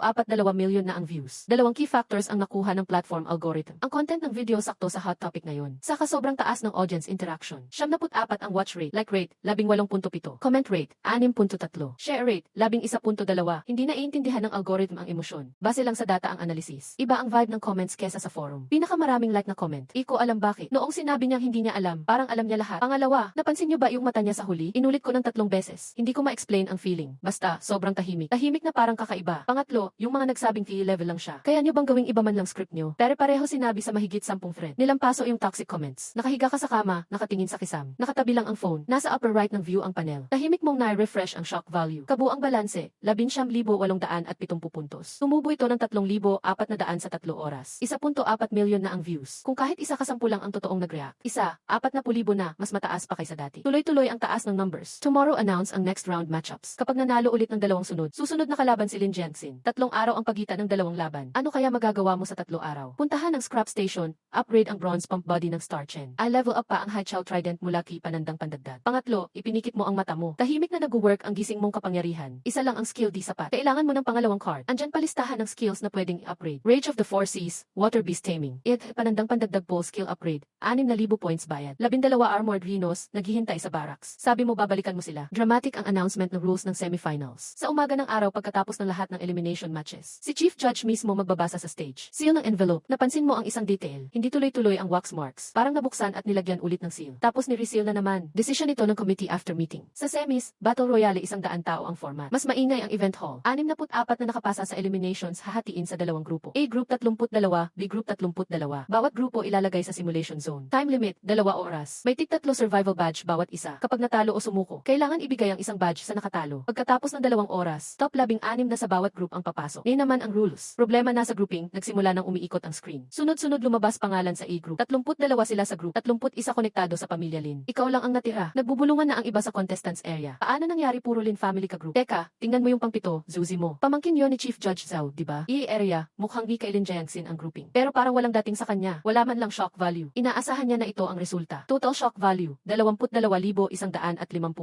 milyon na ang views. 2 key factors ang nakuha ng platform algorithm. Ang content ng video sakto sa hot topic ngayon. Saka sobrang taas ng audience interaction. 74 ang watch rate, like rate, 18.7. Comment rate, 6.3. Share rate, 11.2. Hindi naiintindihan ng algorithm ang emosyon. Base lang sa data ang analysis. Iba ang vibe ng comments kesa sa forum. Pinakamaraming like na comment. Iko alam bakit. Noong sinabi niyang hindi niya alam, parang alam niya lahat. Pangalawa, napansin niyo ba yung mata niya sa huli? Inulit ko ng 3 beses. Hindi ko ma-explain ang feeling. Basta, sobrang tahimik. Tahimik na parang kakaiba. Pangatlo, yung mga nagsabing feel level lang siya. Kaya niyo bang gawing iba man lang script niyo? Pero pareho sinabi sa mahigit 10 thread. Nilampaso yung toxic comments. Nakahiga ka sa kama, nakatingin sa kisam. Nakatabi lang ang phone. Nasa upper right ng view ang panel. Tahimik mong na-refresh ang shock value. Kabuang balanse, 19,870 puntos. Tumubo ito ng 3,400 sa 3 oras. 1.4 milyon na ang views. Kung kahit isa kasampu lang ang totoong nag-react. 40,000 na, mas mataas pa kaysa dati. Tuloy-tuloy ang taas ng numbers. Tomorrow announce ang next round matchups. Kapag nanalo ulit ng 2 sunod, susunod na kalaban si Lin Jianxin. 3 araw ang pagitan ng 2 laban. Ano kaya magagawa mo sa 3 araw? Puntahan ng scrap station, upgrade ang bronze pump body ng Star Chen. I-level up pa ang Haichao Trident mula kay Panandang Pandagdag. Pangatlo, ipinikit mo ang mata mo. Tahimik na nag-work ang gising mong kapangyarihan. Isa lang ang skill di sapat. Kailangan mo ng pangalawang card. Andyan palistahan ng skills na pwedeng i-upgrade. Rage of the Four Seas, Water Beast Taming. Panandang Pandagdag Pole Skill Upgrade. 6,000 points bayad. 12 armored rhinos, naghihintay sa barracks. Sabi mo babalikan mo sila. Dramatic ang announcement ng rules ng semifinals. Sa umaga ng araw pagkatapos ng lahat ng elimination matches, si Chief Judge mismo magbabasa sa stage. Seal ng envelope. Napansin mo ang isang detail. Hindi tuloy-tuloy ang wax marks. Parang nabuksan at nilagyan ulit ng seal. Tapos ni-reseal na naman. Decision ito ng committee after meeting. Sa semis, Battle Royale 100 tao ang format. Mas maingay ang event hall. 64 na nakapasa sa eliminations hahatiin sa 2 grupo. A group 32, B group 32. Bawat grupo ilalagay sa simulation zone. Time limit, 2 oras. May tig 3 survival badge bawat isa. Kapag natalo o sumuko, kailangan ibigay ang isang badge sa nakatalo. Pagkatapos ng 2 oras, top 16 na sa bawat group ang papasok. Ngayon naman ang rules. Problema na sa grouping, nagsimula nang umiikot ang screen. Sunod-sunod lumabas pangalan sa A group. 32 sila sa group. 31 konektado sa pamilya Lin. Ikaw lang ang natira. Nagbubulungan na ang iba sa contestants area. Paano nangyari puro Lin family ka group? Teka, tingnan mo yung pangpito, Zuzi mo. Pamangkin yon ni Chief Judge Zhao, di ba? EA area, mukhang di kay Lin Jiangxin ang grouping. Pero parang walang dating sa kanya. Wala man lang shock value. Inaasahan niya na ito ang resulta. Total shock value value, 22,150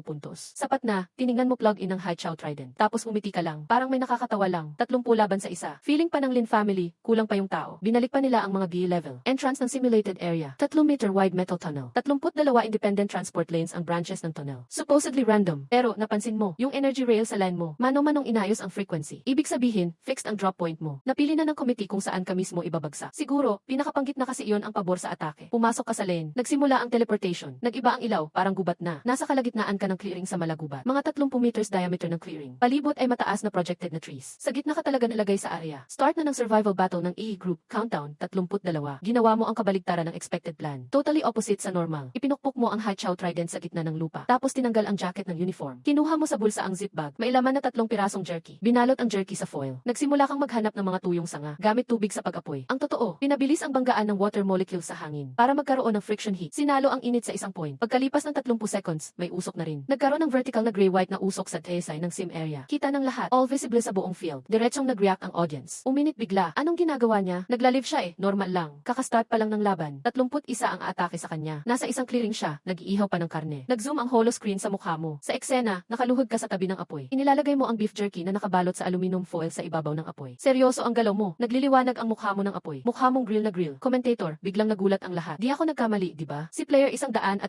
puntos. Sapat na, tiningnan mo plug-in ng Haichao Trident. Tapos umiti ka lang, parang may nakakatawa lang, 30 laban sa isa. Feeling pa ng Lin family, kulang pa yung tao. Binalik pa nila ang mga gear level. Entrance ng simulated area, 3 meter wide metal tunnel. 32 independent transport lanes ang branches ng tunnel. Supposedly random, pero napansin mo, yung energy rail sa line mo, mano-manong inayos ang frequency. Ibig sabihin, fixed ang drop point mo. Napili na ng committee kung saan ka mismo ibabagsak. Siguro, pinakapanggit na kasi iyon ang pabor sa atake. Pumasok ka sa lane, nagsimula ang teleportation, nag-iba ang ilaw, parang gubat na. Nasa kalagitnaan ka ng clearing sa malagubat. Mga 30 meters diameter ng clearing. Palibot ay mataas na projected na trees. Sa gitna ka talaga nalagay sa area. Start na ng survival battle ng EE Group, countdown, 32. Ginawa mo ang kabaligtaran ng expected plan. Totally opposite sa normal. Ipinukpok mo ang Haichao Trident sa gitna ng lupa. Tapos tinanggal ang jacket ng uniform. Kinuha mo sa bulsa ang zip bag. May laman na 3 pirasong jerky. Binalot ang jerky sa foil. Nagsimula kang maghanap ng mga tuyong sanga, gamit tubig sa pag-apoy. Ang totoo, pinabilis ang banggaan ng water molecule sa hangin para magkaroon ng friction heat. Sinalo ang init sa isang point. Pagkalipas ng 30 seconds, may usok na rin. Nagkaroon ng vertical na gray-white na usok sa TSI ng sim area. Kita ng lahat, all visible sa buong field. Diretsong nag-react ang audience. Uminit bigla. Anong ginagawa niya? Naglalive siya normal lang. Kakastart pa lang ng laban. 31 ang atake sa kanya. Nasa isang clearing siya, nag-iihaw pa ng karne. Nag-zoom ang holo screen sa mukha mo. Sa eksena, nakaluhod ka sa tabi ng apoy. Inilalagay mo ang beef jerky na nakabalot sa aluminum foil sa ibabaw ng apoy. Seryoso ang galaw mo. Nagliliwanag ang mukha mo ng apoy. Mukha mong grill na grill. Commentator, biglang nagulat ang lahat. Di ako nagkamali, di ba? Si player 121,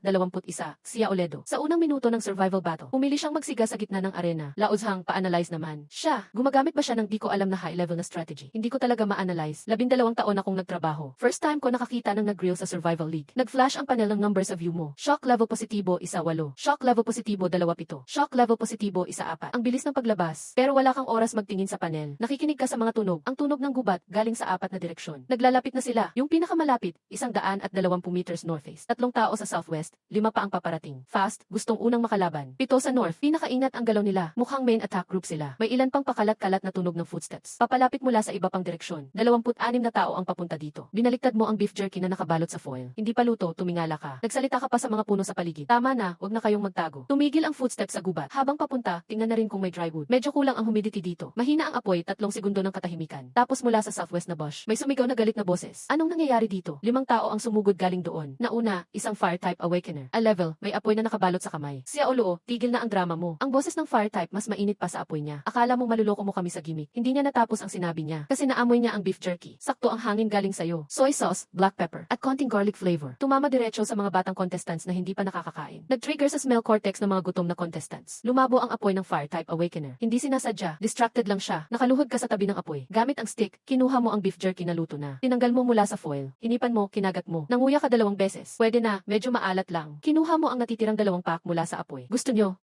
Sia Oledo. Sa unang minuto ng survival battle, pumili siyang magsiga sa gitna ng arena. Lauzhang pa-analyze naman. Siya, gumagamit ba siya ng di ko alam na high level na strategy? Hindi ko talaga ma-analyze. 12 taon akong nagtrabaho. First time ko nakakita ng nag-grill sa survival league. Nag-flash ang panel ng number sa view mo. Shock level positibo 18. Shock level positibo 27. Shock level positibo 14. Ang bilis ng paglabas. Pero wala kang oras magtingin sa panel. Nakikinig ka sa mga tunog. Ang tunog ng gubat galing sa 4 na direksyon. Naglalapit na sila. Yung pinakamalapit, 120 meters northeast. 3 tao sa southwest, 5 pa ang paparating. Fast, gustong unang makalaban. 7 sa north, pinakainat ang galaw nila. Mukhang main attack group sila. May ilan pang pakalat-kalat na tunog ng footsteps. Papalapit mula sa iba pang direksyon. 26 na tao ang papunta dito. Binaliktad mo ang beef jerky na nakabalot sa foil. Hindi pa luto, tumingala ka. Nagsalita ka pa sa mga puno sa paligid. Tama na, wag na kayong magtago. Tumigil ang footsteps sa gubat. Habang papunta, tingnan na rin kung may dry wood. Medyo kulang ang humidity dito. Mahina ang apoy, 3 segundo ng katahimikan. Tapos mula sa southwest na bush, may sumigaw na galit na boses. Anong nangyayari dito? 5 tao ang sumugod galing doon. Nauna, isang fire type awakener. A level, may apoy na nakabalot sa kamay. Sia Oluo, tigil na ang drama mo. Ang boses ng fire type mas mainit pa sa apoy niya. Akala mo maluloko mo kami sa gimmick. Hindi niya natapos ang sinabi niya. Kasi naamoy niya ang beef jerky. Sakto ang hangin galing sayo. Soy sauce, black pepper, at konting garlic flavor. Tumama diretso sa mga batang contestants na hindi pa nakakakain. Nag-trigger sa smell cortex ng mga gutom na contestants. Lumabo ang apoy ng fire type awakener. Hindi sinasadya, distracted lang siya. Nakaluhod ka sa tabi ng apoy. Gamit ang stick, kinuha mo ang beef jerky na luto na. Tinanggal mo mula sa foil. Hinipan mo, kinagat mo. Nanguya ka 2 beses. Pwede na, medyo maalat lang. Kinuha mo ang natitirang 2 pack mula sa apoy. Gusto nyo?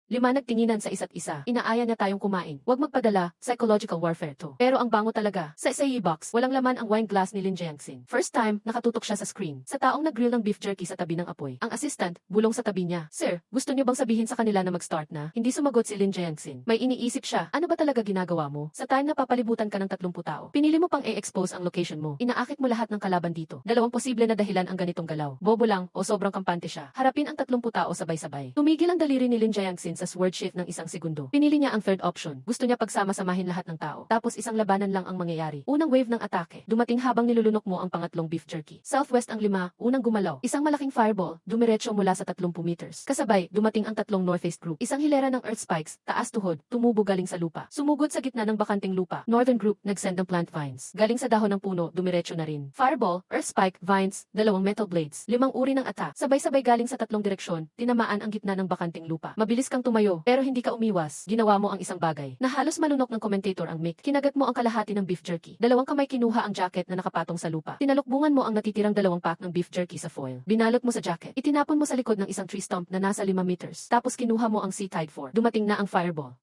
5 nagtinginan sa isa't isa. Inaaya na tayong kumain. Huwag magpadala, psychological warfare to. Pero ang bango talaga. Sa SAE box, walang laman ang wine glass ni Lin Jiangxin. First time, nakatutok siya sa screen. Sa taong nag-grill ng beef jerky sa tabi ng apoy. Ang assistant, bulong sa tabi niya. Sir, gusto niyo bang sabihin sa kanila na mag-start na? Hindi sumagot si Lin Jiangxin. May iniisip siya. Ano ba talaga ginagawa mo? Sa time na papalibutan ka ng 30 tao. Pinili mo pang i-expose ang location mo. Inaakit mo lahat ng kalaban dito. 2 posible na dahilan ang ganitong galaw. Bobo lang o sobrang kampante siya. Harapin ang 30 tao sabay-sabay. Tumigil ang daliri ni Lin Jiangxin sa sword shift ng isang segundo. Pinili niya ang third option. Gusto niya pagsama-samahin lahat ng tao. Tapos isang labanan lang ang mangyayari. Unang wave ng atake. Dumating habang nilulunok mo ang pangatlong beef jerky. Southwest ang 5, unang gumalaw. Isang malaking fireball, dumiretso mula sa 30 meters. Kasabay, dumating ang 3 northeast group. Isang hilera ng earth spikes, taas tuhod, tumubo galing sa lupa. Sumugod sa gitna ng bakanting lupa. Northern group, nagsend ng plant vines. Galing sa dahon ng puno, dumiretso na rin. Fireball, earth spike, vines, 2 metal blades. 5 uri ng attack. Sabay-sabay galing sa 3 direksyon, tinamaan ang gitna ng bakanting lupa. Mabilis kang tumayo, pero hindi ka umiwas. Ginawa mo ang isang bagay na halos malunok ng commentator ang mic. Kinagat mo ang kalahati ng beef jerky. 2 kamay kinuha ang jacket na nakapatong sa lupa. Tinalukbungan mo ang natitirang 2 pack ng beef jerky sa foil. Binalot mo sa jacket. Itinapon mo sa likod ng isang tree stump na nasa 5 meters. Tapos kinuha mo ang Sea Tide 4. Dumating na ang fireball.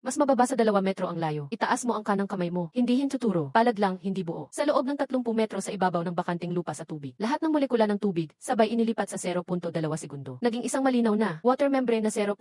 Mas mababa sa 2 metro ang layo. Itaas mo ang kanang kamay mo. Hindi hintuturo. Palad lang, hindi buo. Sa loob ng 30 metro sa ibabaw ng bakanting lupa sa tubig. Lahat ng molekula ng tubig, sabay inilipat sa 0.2 segundo. Naging isang malinaw na, water membrane na 0.3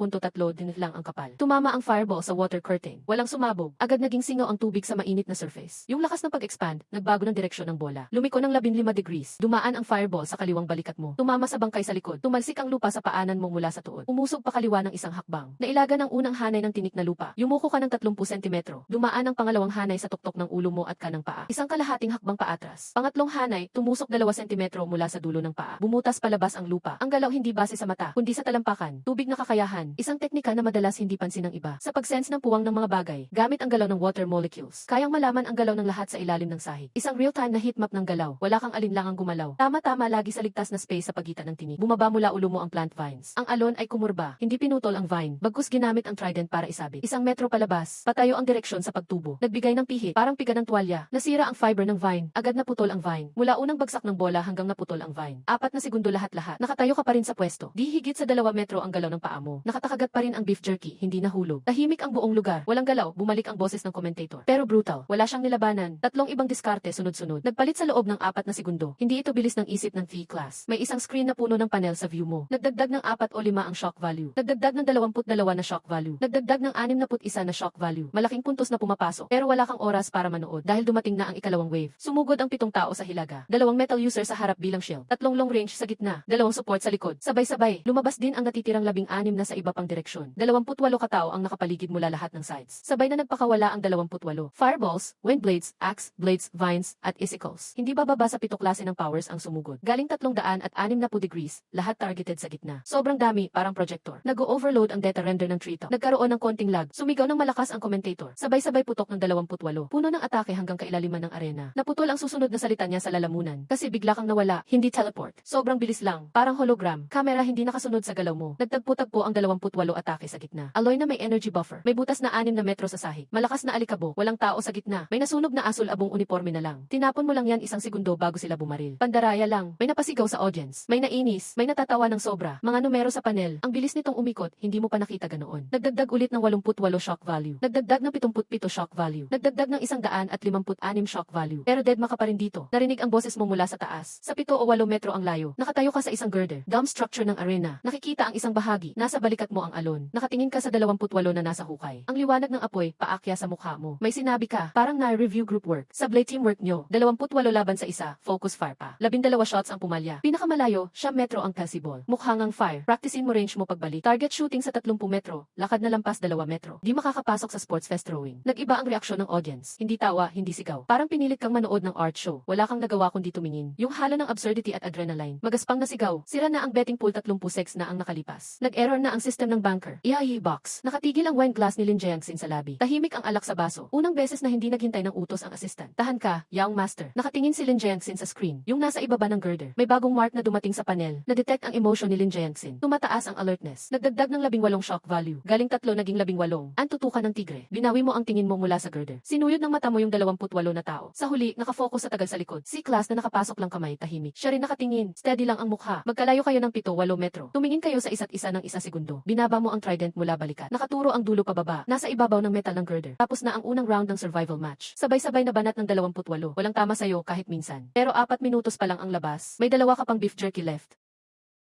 din lang ang kapal. Tumama ang fireball sa water curtain. Walang sumabog. Agad naging singaw ang tubig sa mainit na surface. Yung lakas ng pag-expand, nagbago ng direksyon ng bola. Lumiko ng 15 degrees. Dumaan ang fireball sa kaliwang balikat mo. Tumama sa bangkay sa likod. Tumalsik ang lupa sa paanan mo mula sa tuod. Umusog pa kaliwa ng isang hakbang. Nailaga ng unang hanay ng tinik na lupa. Yung Sumuko ka ng 30 sentimetro. Dumaan ang pangalawang hanay sa tuktok ng ulo mo at kanang paa. Isang kalahating hakbang paatras. Pangatlong hanay, tumusok 2 sentimetro mula sa dulo ng paa. Bumutas palabas ang lupa. Ang galaw hindi base sa mata, kundi sa talampakan. Tubig na kakayahan. Isang teknika na madalas hindi pansin ng iba. Sa pag-sense ng puwang ng mga bagay, gamit ang galaw ng water molecules. Kayang malaman ang galaw ng lahat sa ilalim ng sahig. Isang real-time na heatmap ng galaw. Wala kang alinlangang gumalaw. Tama-tama lagi sa ligtas na space sa pagitan ng tinig. Bumaba mula ulo mo ang plant vines. Ang alon ay kumurba. Hindi pinutol ang vine. Bagkus ginamit ang trident para isabit. Isang metro palabas. Patayo ang direksyon sa pagtubo. Nagbigay ng pihit. Parang piga ng tuwalya. Nasira ang fiber ng vine. Agad naputol ang vine. Mula unang bagsak ng bola hanggang naputol ang vine. 4 na segundo lahat-lahat. Nakatayo ka pa rin sa pwesto. Di higit sa 2 metro ang galaw ng paa mo. Nakatakagat pa rin ang beef jerky. Hindi nahulog. Tahimik ang buong lugar. Walang galaw. Bumalik ang boses ng commentator. Pero brutal. Wala siyang nilabanan. 3 ibang diskarte sunod-sunod. Nagpalit sa loob ng 4 na segundo. Hindi ito bilis ng isip ng V-class. May isang screen na puno ng panel sa view mo. Nagdagdag ng 4 o 5 ang shock value. Nagdagdag ng 22 na shock value. Nagdagdag ng 61 na shock value. Malaking puntos na pumapasok. Pero wala kang oras para manood dahil dumating na ang ikalawang wave. Sumugod ang 7 tao sa hilaga. 2 metal user sa harap bilang shield. 3 long range sa gitna. 2 support sa likod. Sabay-sabay. Lumabas din ang natitirang 16 na sa iba pang direksyon. 28 katao ang nakapaligid mula lahat ng sides. Sabay na nagpakawala ang 28. Fireballs, wind blades, axe, blades, vines, at icicles. Hindi bababa sa 7 klase ng powers ang sumugod. Galing 360 degrees, lahat targeted sa gitna. Sobrang dami, parang projector. Nag-overload ang data render ng treetop. Nagkaroon ng konting lag. Sumigaw ng malakas ang commentator. Sabay-sabay putok ng 28. Puno ng atake hanggang kailaliman ng arena. Naputol ang susunod na salita niya sa lalamunan. Kasi bigla kang nawala, hindi teleport. Sobrang bilis lang, parang hologram. Camera hindi nakasunod sa galaw mo. Nagtagpo-tagpo ang 28 atake sa gitna. Alloy na may energy buffer. May butas na 6 na metro sa sahig. Malakas na alikabok. Walang tao sa gitna. May nasunog na asul-abong uniforme na lang. Tinapon mo lang yan isang segundo bago sila bumaril. Pandaraya lang. May napasigaw sa audience. May nainis. May natatawa ng sobra. Mga numero sa panel. Ang bilis nitong umikot, hindi mo pa nakita ganoon. Nagdagdag ulit ng 88 shock value. Nagdagdag ng 77 shock value. Nagdagdag ng 156 shock value. Pero deadma ka pa rin dito. Narinig ang boses mo mula sa taas. Sa 7 o 8 metro ang layo. Nakatayo ka sa isang girder. Dome structure ng arena. Nakikita ang isang bahagi. Nasa balikat mo ang alon. Nakatingin ka sa 28 na nasa hukay. Ang liwanag ng apoy paakya sa mukha mo. May sinabi ka, parang na-review group work. Sa blade teamwork nyo, 28 laban sa isa, focus fire pa. 12 shots ang pumalya. Pinakamalayo, 9 metro ang possible. Mukhang ang fire. Practicein mo range mo pagbalik. Target shooting sa 30 metro. Lakad na lampas 2 metro. Di makakapasok sa sports fest throwing. Nag-iba ang reaksyon ng audience. Hindi tawa, hindi sigaw. Parang pinilit kang manood ng art show. Wala kang nagawa kundi tumingin. Yung halo ng absurdity at adrenaline. Magaspang na sigaw. Sira na ang betting pool 36 na ang nakalipas. Nag-error na ang system ng banker. EIE box. Nakatigil ang wine glass ni Lin Jiangxin sa labi. Tahimik ang alak sa baso. Unang beses na hindi naghintay ng utos ang assistant. Tahan ka, young master. Nakatingin si Lin Jiangxin sa screen. Yung nasa ibaba ng girder. May bagong mark na dumating sa panel. Na-detect ang emotion ni Lin Jiangxin. Tumataas ang alertness. Nagdagdag ng 18 shock value. Galing 3 naging 18. Antutukan ng tigre. Binawi mo ang tingin mo mula sa girder. Sinuyod ng mata mo yung 28 na tao. Sa huli, nakafocus sa tagal sa likod. Si class na nakapasok lang kamay, tahimik. Siya rin nakatingin. Steady lang ang mukha. Magkalayo kayo ng 7-8 metro. Tumingin kayo sa isa't isa ng 1 segundo. Binaba mo ang trident mula balikat. Nakaturo ang dulo pababa. Nasa ibabaw ng metal ng girder. Tapos na ang unang round ng survival match. Sabay-sabay na banat ng 28. Walang tama sa'yo kahit minsan. Pero 4 minutos pa lang ang labas. May 2 ka pang beef jerky left.